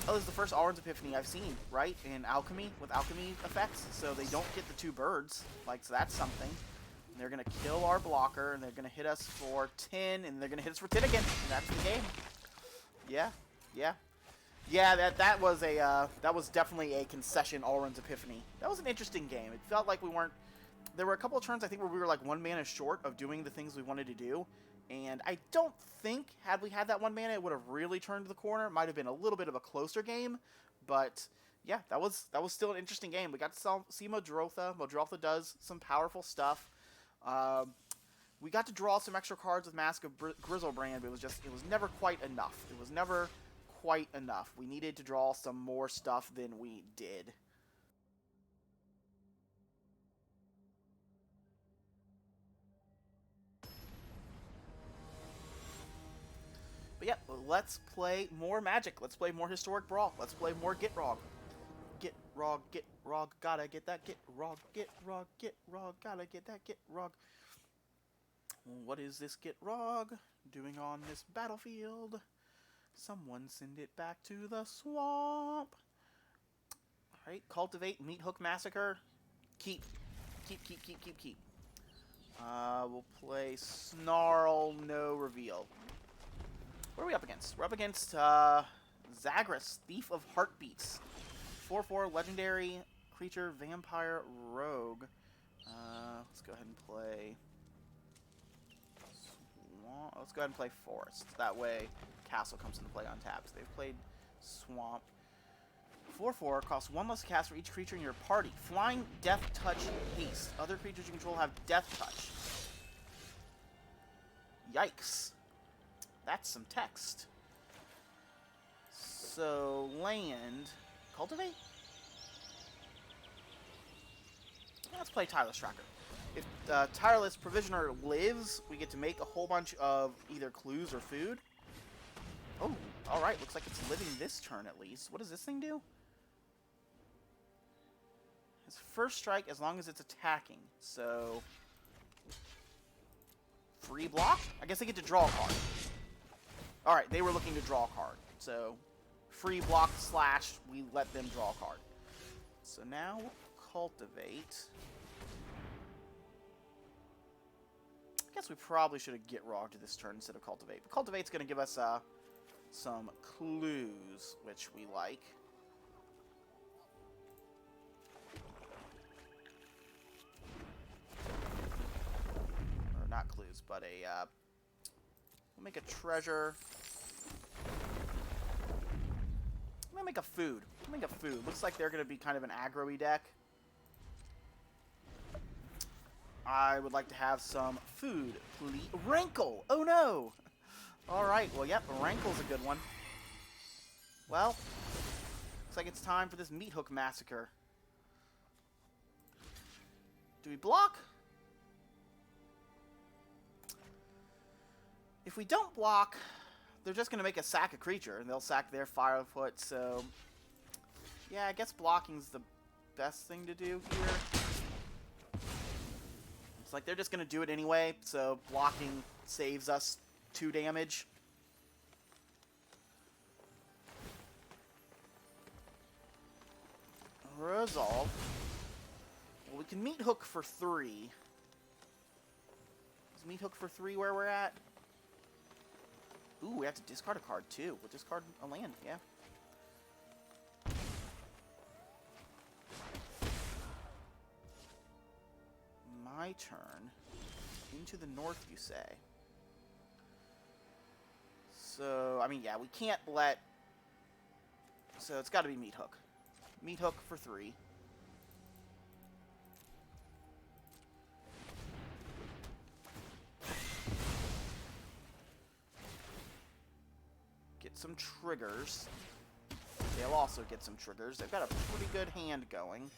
this is the first Allrins Epiphany I've seen, right? In Alchemy, with Alchemy effects. So they don't get the 2 birds. Like, so that's something. And they're going to kill our blocker, and they're going to hit us for 10, and they're going to hit us for 10 again. And that's the game. Yeah, yeah. Yeah, that was definitely a concession Allrun's Epiphany. That was an interesting game. It felt like we weren't... There were a couple of turns, I think, where we were like 1 mana short of doing the things we wanted to do. And I don't think, had we had that 1 mana, it would have really turned the corner. It might have been a little bit of a closer game. But, yeah, that was still an interesting game. We got to see Modrotha. Modrotha does some powerful stuff. We got to draw some extra cards with Mask of Grizzlebrand, but it was never quite enough. It was never... quite enough. We needed to draw some more stuff than we did. But yeah, let's play more Magic. Let's play more Historic Brawl. Let's play more Gitrog. Gitrog, Gitrog, gotta get that Gitrog, Gitrog, Gitrog, gotta get that Gitrog. What is this Gitrog doing on this battlefield? Someone send it back to the swamp. Alright, Cultivate, Meat Hook Massacre. Keep. We'll play Snarl, no reveal. What are we up against? We're up against Zagras, Thief of Heartbeats. 4/4 legendary creature, vampire, rogue. Let's go ahead and play Swamp. Let's go ahead and play Forest. That way Castle comes into play on taps. They've played Swamp. 4/4 costs 1 less cast for each creature in your party. Flying, Death Touch, Haste. Other creatures you control have Death Touch. Yikes. That's some text. So, land. Cultivate? Let's play Tireless Tracker. If Tireless Provisioner lives, we get to make a whole bunch of either clues or food. Oh, alright. Looks like it's living this turn at least. What does this thing do? It's first strike as long as it's attacking. So, free block? I guess they get to draw a card. Alright, they were looking to draw a card. So, free block / we let them draw a card. So now we'll Cultivate. I guess we probably should have Gitrogged this turn instead of Cultivate. But Cultivate's going to give us some clues, which we like. Or not clues, but we'll make a treasure. I'm going to make a food. I'll make a food. Looks like they're going to be kind of an aggro-y deck. I would like to have some food, please. Rankle! Oh no! Alright, well, yep, Rankle's a good one. Well, looks like it's time for this Meat Hook massacre. Do we block? If we don't block, they're just going to make us sack a creature, and they'll sack their Firefoot, so... yeah, I guess blocking's the best thing to do here. It's like they're just going to do it anyway, so blocking saves us 2 damage. Resolve. Well, we can Meat Hook for 3. Is Meat Hook for 3 where we're at? Ooh, we have to discard a card too. We'll discard a land, yeah. My turn. Into the north, you say. So, I mean, yeah, we can't let... so it's got to be Meat Hook. Meat Hook for 3. Get some triggers. They'll also get some triggers. They've got a pretty good hand going.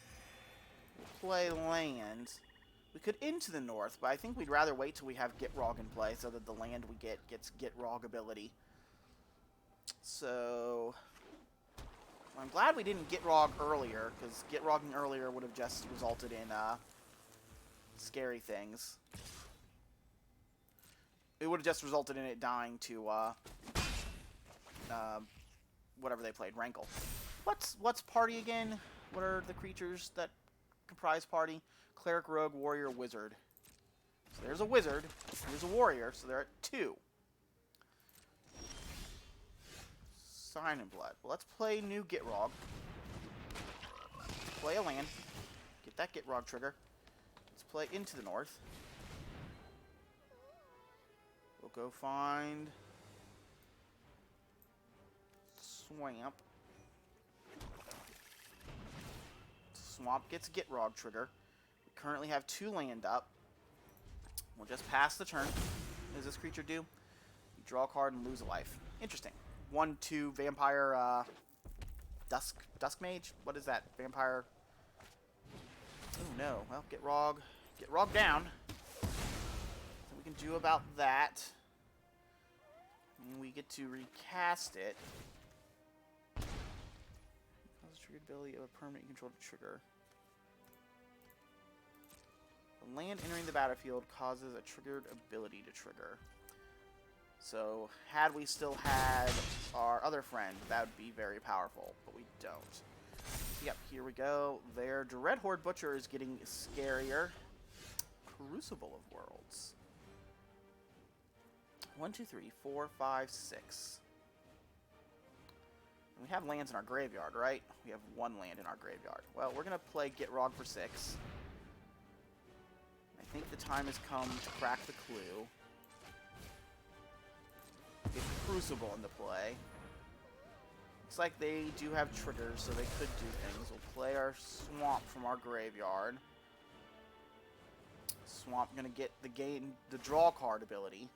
We'll play land. We could into the north, but I think we'd rather wait till we have Gitrog in play so that the land we get gets Gitrog ability. So... I'm glad we didn't Gitrog earlier, because Gitrogging earlier would have just resulted in scary things. It would have just resulted in it dying to whatever they played, Rankle. What's party again? What are the creatures that comprise party? Cleric, Rogue, Warrior, Wizard. So there's a Wizard. There's a Warrior, so they're at 2. Sign and Blood. Well, let's play new Gitrog. Play a land. Get that Gitrog trigger. Let's play into the north. We'll go find... Swamp. Swamp gets Gitrog trigger. We currently have 2 land up. We'll just pass the turn. What does this creature do? You draw a card and lose a life. Interesting. 1/2 vampire dusk mage. What is that? Vampire. Oh no. Well, Gitrog down. So we can do about that. And we get to recast it. Causes triggered ability of a permanent you control to trigger. The land entering the battlefield causes a triggered ability to trigger. So, had we still had our other friend, that would be very powerful, but we don't. Yep, here we go. Their Dreadhorde Butcher is getting scarier. Crucible of Worlds. 1, 2, 3, 4, 5, 6. We have lands in our graveyard, right? We have 1 land in our graveyard. Well, we're going to play Gitrog for 6. I think the time has come to crack the clue. Get Crucible into play. Looks like they do have triggers, so they could do things. We'll play our Swamp from our graveyard. Swamp gonna get the draw card ability.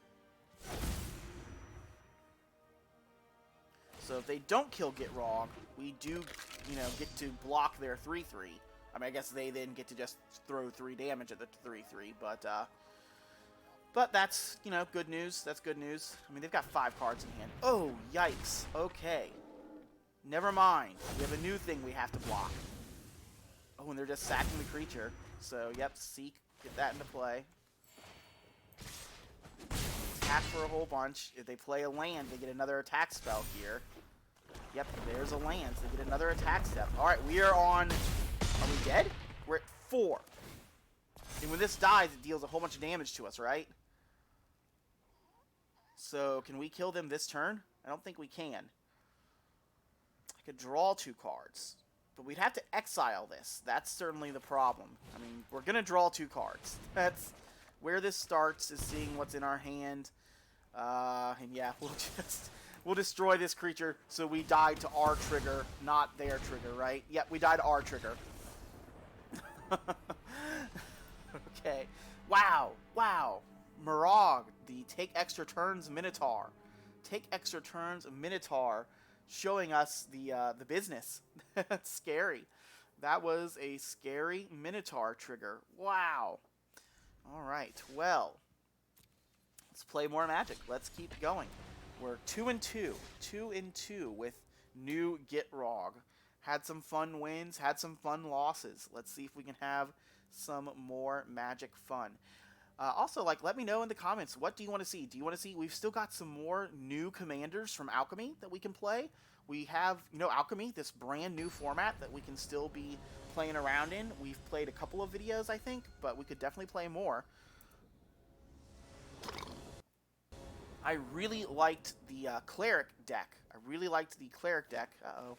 So if they don't kill Gitrog, we do, get to block their 3/3. I mean, I guess they then get to just throw 3 damage at the 3/3, but that's, good news. That's good news. I mean, they've got 5 cards in hand. Oh, yikes. Okay. Never mind. We have a new thing we have to block. Oh, and they're just sacking the creature. So, yep, Seek. Get that into play. Attack for a whole bunch. If they play a land, they get another attack spell here. Yep, there's a land. So they get another attack step. Alright, we are on... Are we dead? We're at 4. And when this dies, it deals a whole bunch of damage to us, right? So, can we kill them this turn? I don't think we can. I could draw 2 cards. But we'd have to exile this. That's certainly the problem. I mean, we're going to draw 2 cards. That's where this starts, is seeing what's in our hand. And yeah, we'll destroy this creature so we die to our trigger, not their trigger, right? Yep, we died to our trigger. Okay. Wow. Wow. Mirage, the take extra turns Minotaur. Take extra turns Minotaur, showing us the business. That's scary. That was a scary Minotaur trigger. Wow. All right. Well, let's play more Magic. Let's keep going. We're 2-2. 2-2 with new Gitrog. Had some fun wins, had some fun losses. Let's see if we can have some more Magic fun. Also, let me know in the comments, what do you want to see? Do you want to see, we've still got some more new commanders from Alchemy that we can play. We have, Alchemy, this brand new format that we can still be playing around in. We've played a couple of videos, I think, but we could definitely play more. I really liked the Cleric deck. Uh-oh.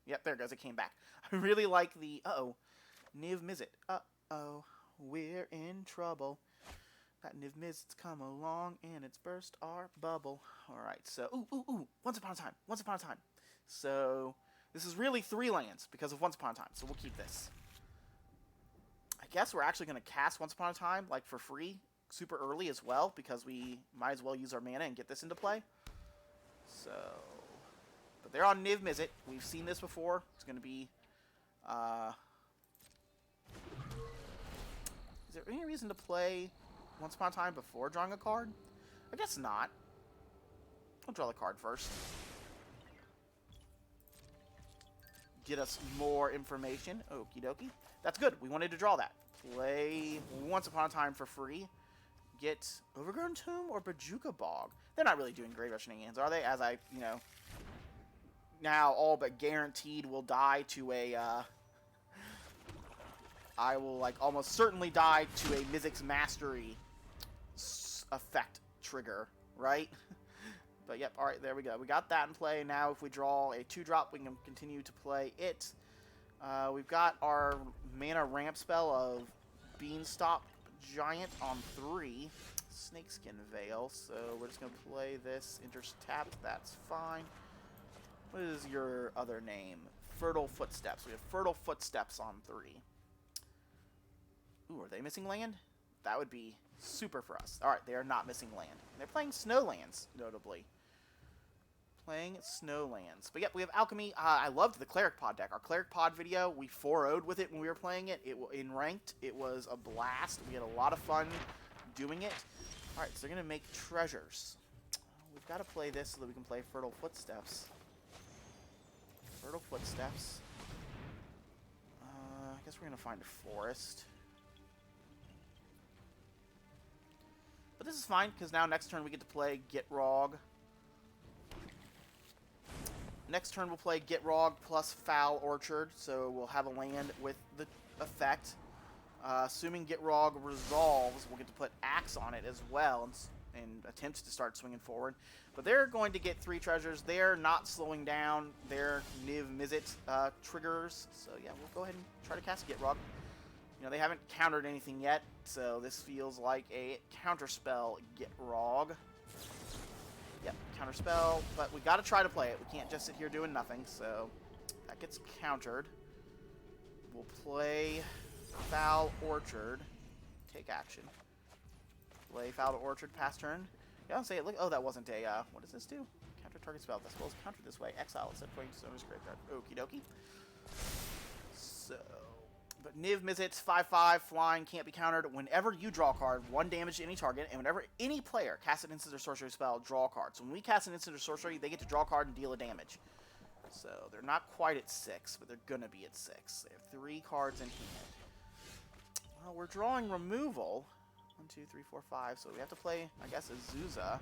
Yep, there it goes. It came back. I really like the... Uh-oh. Niv Mizzet. Uh-oh. We're in trouble. That Niv Mizzet's come along, and it's burst our bubble. Alright, so... Ooh. Once Upon a Time. So, this is really 3 lands because of Once Upon a Time, so we'll keep this. I guess we're actually going to cast Once Upon a Time, for free, super early as well, because we might as well use our mana and get this into play. So... But they're on Niv Mizzet. We've seen this before. It's going to be... Is there any reason to play Once Upon a Time before drawing a card? I guess not. I'll draw the card first. Get us more information. Okie dokie. That's good. We wanted to draw that. Play Once Upon a Time for free. Get Overgrown Tomb or Bajuka Bog. They're not really doing Graveyard Shenanigans, are they? As I, now all but guaranteed will die to a, I will, almost certainly die to a Mizzet's Mastery effect trigger, right? But, yep, alright, there we go. We got that in play. Now, if we draw a 2-drop, we can continue to play it. We've got our mana ramp spell of Beanstalk Giant on 3. Snakeskin Veil, so we're just going to play this. Enters tapped, that's fine. What is your other name? Fertile Footsteps. We have Fertile Footsteps on 3. Ooh, are they missing land? That would be super for us. Alright, they are not missing land. They're playing Snowlands, notably. Playing Snowlands. But yep, we have Alchemy. I loved the Cleric Pod deck. Our Cleric Pod video, we 4-0'd with it when we were playing it. In Ranked, it was a blast. We had a lot of fun doing it. Alright, so they're going to make treasures. We've got to play this so that we can play Fertile Footsteps. Fertile Footsteps. I guess we're going to find a forest. But this is fine, because now next turn we get to play Gitrog. Next turn we'll play Gitrog plus Foul Orchard, so we'll have a land with the effect. Assuming Gitrog resolves, we'll get to put Axe on it as well and attempt to start swinging forward. But they're going to get 3 treasures. They're not slowing down their Niv Mizzet triggers. So yeah, we'll go ahead and try to cast Gitrog. They haven't countered anything yet, so this feels like a counterspell Gitrog. Yep, counterspell, but we got to try to play it. We can't just sit here doing nothing, so that gets countered. We'll play Foul Orchard. Take action. Play Foul Orchard, pass turn. Yeah, I'll say it. Look, oh, that wasn't a, what does this do? Counter target spell. This spell's countered this way. Exile instead of putting Stoner's Graveyard. Okie dokie. So, but Niv Mizzet's 5/5, flying, can't be countered. Whenever you draw a card, 1 damage to any target, and whenever any player casts an instant or sorcery spell, draw a card. So when we cast an instant or sorcery, they get to draw a card and deal a damage. So they're not quite at 6, but they're going to be at 6. They have 3 cards in hand. Well, we're drawing removal. 1, 2, 3, 4, 5. So we have to play, I guess, Azusa.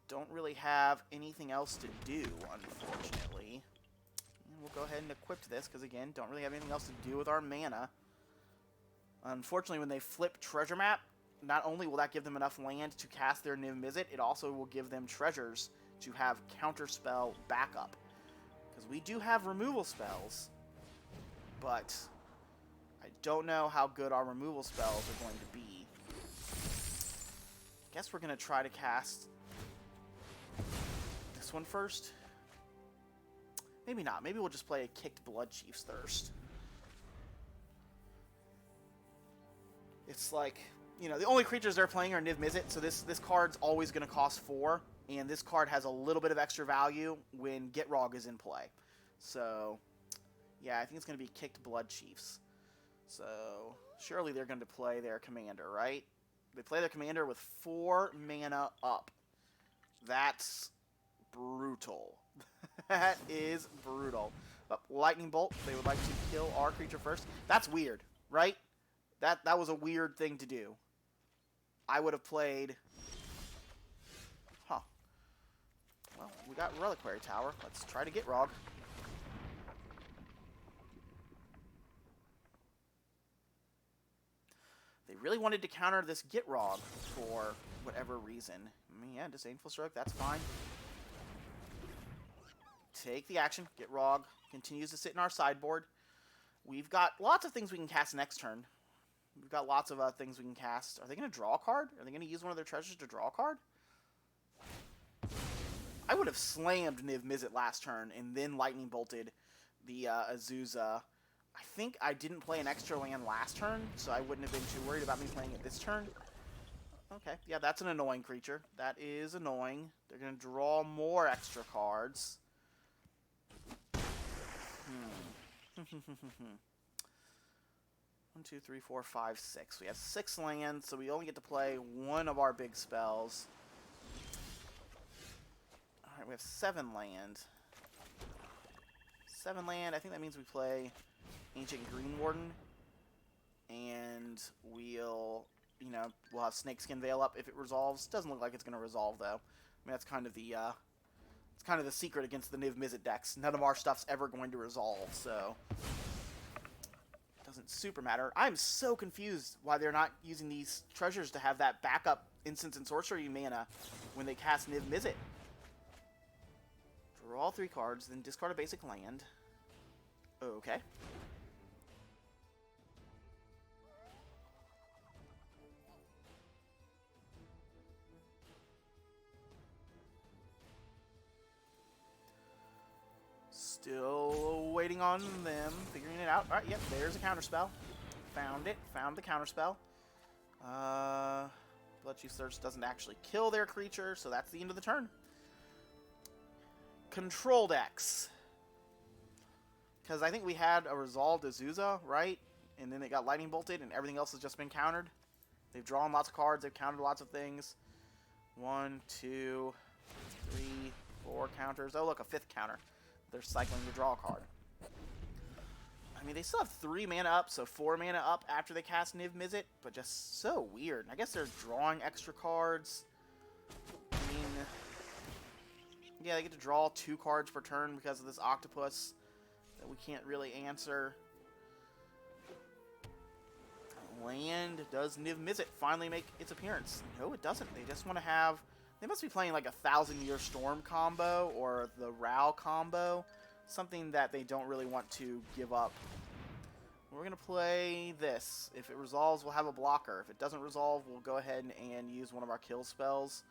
Don't really have anything else to do, unfortunately. we'll go ahead and equip this, because again, don't really have anything else to do with our mana. Unfortunately, when they flip Treasure Map, not only will that give them enough land to cast their Niv Mizzet, it also will give them treasures to have counterspell backup. Because we do have removal spells, but I don't know how good our removal spells are going to be. I guess we're going to try to cast this one first. Maybe not. Maybe we'll just play a Kicked Bloodchief's Thirst. It's like, you know, the only creatures they're playing are Niv Mizzet, so this card's always going to cost 4, and this card has a little bit of extra value when Gitrog is in play. So, yeah, I think it's going to be Kicked Bloodchiefs. So, surely they're going to play their commander, right? They play their commander with 4 mana up. That's brutal. That is brutal. Oh, Lightning Bolt. They would like to kill our creature first. That's weird, right? That was a weird thing to do. I would have played... Huh. Well, we got Reliquary Tower. Let's try to get Gitrog. They really wanted to counter this Gitrog for whatever reason. I mean, yeah, Disdainful Stroke, that's fine. Take the action. Gitrog continues to sit in our sideboard. We've got lots of things we can cast next turn. We've got lots of things we can cast. Are they going to draw a card? Are they going to use one of their treasures to draw a card? I would have slammed Niv Mizzet last turn and then Lightning Bolted the Azusa. I think I didn't play an extra land last turn, so I wouldn't have been too worried about me playing it this turn. Okay, yeah, that's an annoying creature. That is annoying. They're going to draw more extra cards. 1, 2, 3, 4, 5, 6. We have 6 lands, so we only get to play one of our big spells. Alright, we have 7 land. 7 land, I think that means we play Ancient Green Warden. And we'll, you know, we'll have Snakeskin Veil up if it resolves. Doesn't look like it's going to resolve, though. I mean, that's kind of the, it's kind of the secret against the Niv Mizzet decks. None of our stuff's ever going to resolve, so... doesn't super matter. I'm so confused why they're not using these treasures to have that backup instance and sorcery mana when they cast Niv Mizzet. Draw 3 cards, then discard a basic land. Okay. Still waiting on them, figuring it out. Alright, yep, there's a counterspell. Found it. Found the counterspell. Bloodchief's Thirst doesn't actually kill their creature, so that's the end of the turn. Control decks. Because I think we had a resolved Azusa, right? And then it got Lightning Bolted, and everything else has just been countered. They've drawn lots of cards, they've countered lots of things. 1, 2, 3, 4 counters. Oh, look, a 5th counter. They're cycling the draw card. I mean, they still have 3 mana up, so 4 mana up after they cast Niv Mizzet, but just so weird. I guess they're drawing extra cards. I mean, yeah, they get to draw 2 cards per turn because of this octopus that we can't really answer. Land, does Niv Mizzet finally make its appearance? No, it doesn't. They just want to have... They must be playing like a 1,000-Year Storm combo or the Ral combo. Something that they don't really want to give up. We're going to play this. If it resolves, we'll have a blocker. If it doesn't resolve, we'll go ahead and use one of our kill spells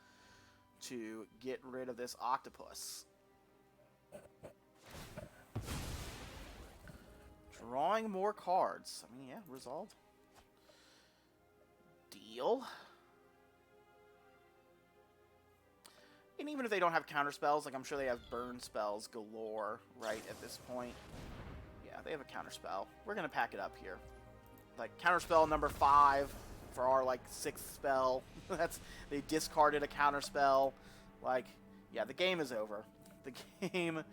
to get rid of this octopus. Drawing more cards. I mean, yeah, resolve. Deal. And even if they don't have counter spells, like I'm sure they have burn spells galore, right, at this point. Yeah, they have a counter spell. We're going to pack it up here. Like, counter spell number 5 for our, like, 6th spell. They discarded a counter spell. Like, yeah, the game is over. The game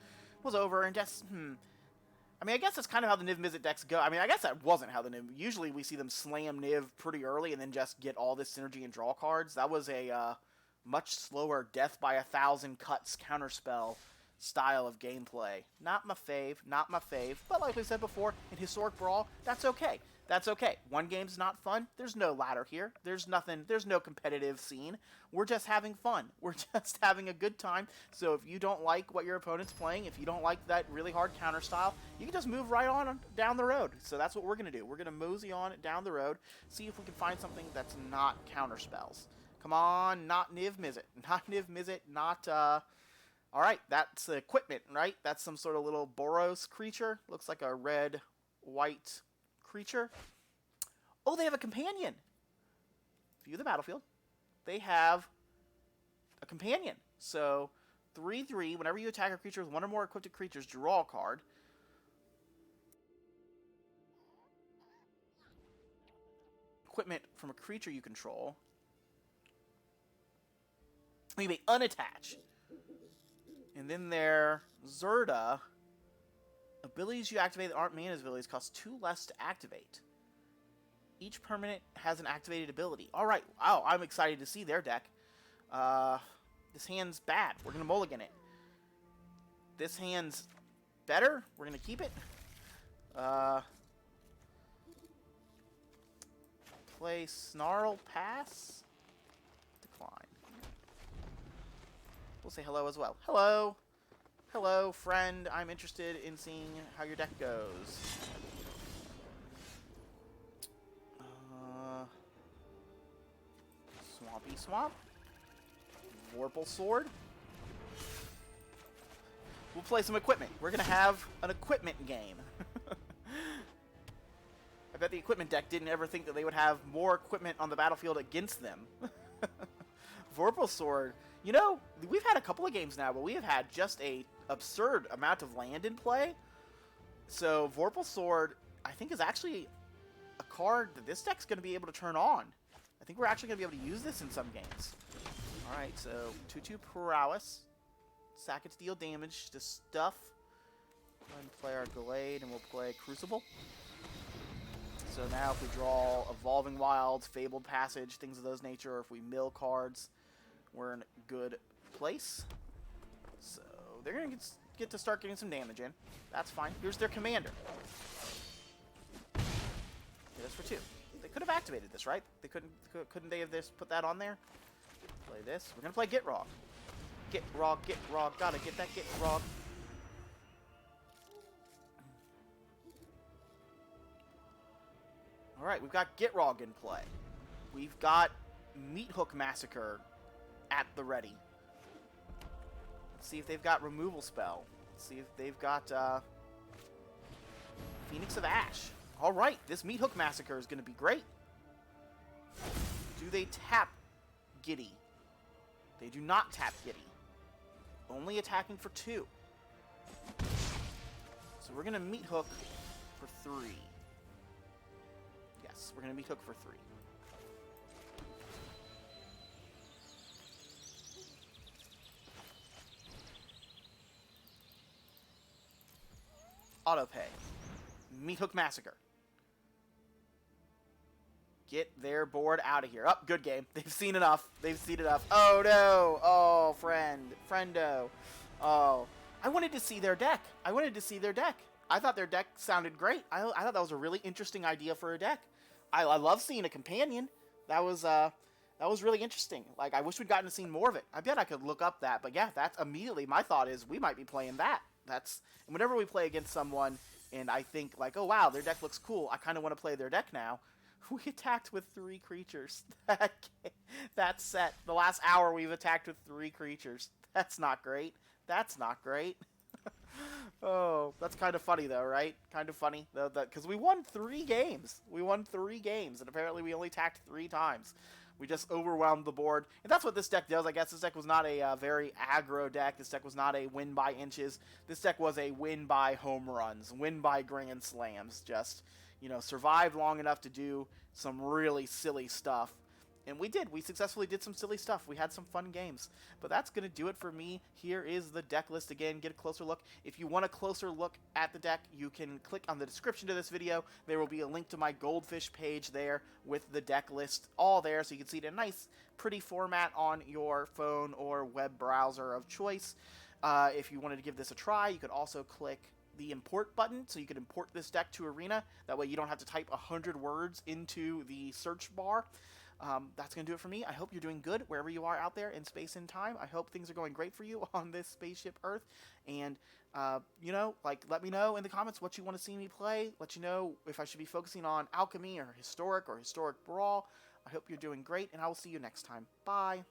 was over, and just, I mean, I guess that's kind of how the Niv Mizzet decks go. I mean, I guess that wasn't how the Niv... Usually we see them slam Niv pretty early and then just get all this synergy and draw cards. That was a, much slower death by 1,000 cuts counterspell style of gameplay. Not my fave, not my fave. But like we said before, in Historic Brawl, that's okay. That's okay. One game's not fun. There's no ladder here. There's nothing. There's no competitive scene. We're just having fun. We're just having a good time. So if you don't like what your opponent's playing, if you don't like that really hard counter style, you can just move right on down the road. So that's what we're going to do. We're going to mosey on down the road, see if we can find something that's not counter spells. Come on, not Niv Mizzet. Not Niv Mizzet, not, all right, that's equipment, right? That's some sort of little Boros creature. Looks like a red-white creature. Oh, they have a companion. View the battlefield. They have a companion. So 3/3, whenever you attack a creature with one or more equipped creatures, draw a card. Equipment from a creature you control. You may unattach. And then their Zerda, abilities you activate that aren't mana's abilities cost 2 less to activate. Each permanent has an activated ability. Alright, wow, I'm excited to see their deck. This hand's bad. We're going to mulligan it. This hand's better. We're going to keep it. Play Snarl Pass. Decline. We'll say hello as well. Hello. Hello, friend. I'm interested in seeing how your deck goes. Swampy Swamp. Vorpal Sword. We'll play some equipment. We're going to have an equipment game. I bet the equipment deck didn't ever think that they would have more equipment on the battlefield against them. Vorpal Sword. You know, we've had a couple of games now, but we have had just a absurd amount of land in play. So Vorpal Sword, I think, is actually a card that this deck's going to be able to turn on. I think we're actually going to be able to use this in some games. Alright, so 2/2 Prowess. Sack it to deal damage to stuff. Go ahead and play our Glade, and we'll play Crucible. So now if we draw Evolving Wilds, Fabled Passage, things of those nature, or if we mill cards, we're in a good place. So they're going to get to start getting some damage in. That's fine. Here's their commander. Hit us for 2. They could have activated this, right? They couldn't they have put that on there? Play this. We're going to play Gitrog. Gitrog. Gotta get that Gitrog. Alright, we've got Gitrog in play. We've got Meat Hook Massacre at the ready. Let's see if they've got Removal Spell. Let's see if they've got Phoenix of Ash. Alright, this Meat Hook Massacre is going to be great. Do they tap Giddy? They do not tap Giddy. Only attacking for 2. So we're going to Meat Hook for 3. Yes, we're going to Meat Hook for 3. Autopay. Meat Hook Massacre. Get their board out of here. Oh, good game. They've seen enough. They've seen enough. Oh, no. Oh, friendo. Oh. I wanted to see their deck. I thought their deck sounded great. I thought that was a really interesting idea for a deck. I love seeing a companion. That was really interesting. Like, I wish we'd gotten to see more of it. I bet I could look up that. But yeah, that's immediately my thought is we might be playing that. And whenever we play against someone and I think like, oh wow, their deck looks cool, I kind of want to play their deck now. We attacked with 3 creatures. That set. The last hour we've attacked with 3 creatures. That's not great. Oh, that's kind of funny though, right? Kind of funny though, because we won 3 games. And apparently we only attacked 3 times. We just overwhelmed the board. And that's what this deck does, I guess. This deck was not a very aggro deck. This deck was not a win by inches. This deck was a win by home runs, win by grand slams. Just, survived long enough to do some really silly stuff. And we did. We successfully did some silly stuff. We had some fun games. But that's going to do it for me. Here is the deck list again. Get a closer look. If you want a closer look at the deck, you can click on the description to this video. There will be a link to my Goldfish page there with the deck list all there. So you can see it in a nice, pretty format on your phone or web browser of choice. If you wanted to give this a try, you could also click the import button, so you could import this deck to Arena. That way you don't have to type 100 words into the search bar. That's going to do it for me. I hope you're doing good wherever you are out there in space and time. I hope things are going great for you on this spaceship Earth. And, let me know in the comments what you want to see me play. Let you know if I should be focusing on Alchemy or Historic Brawl. I hope you're doing great, and I will see you next time. Bye.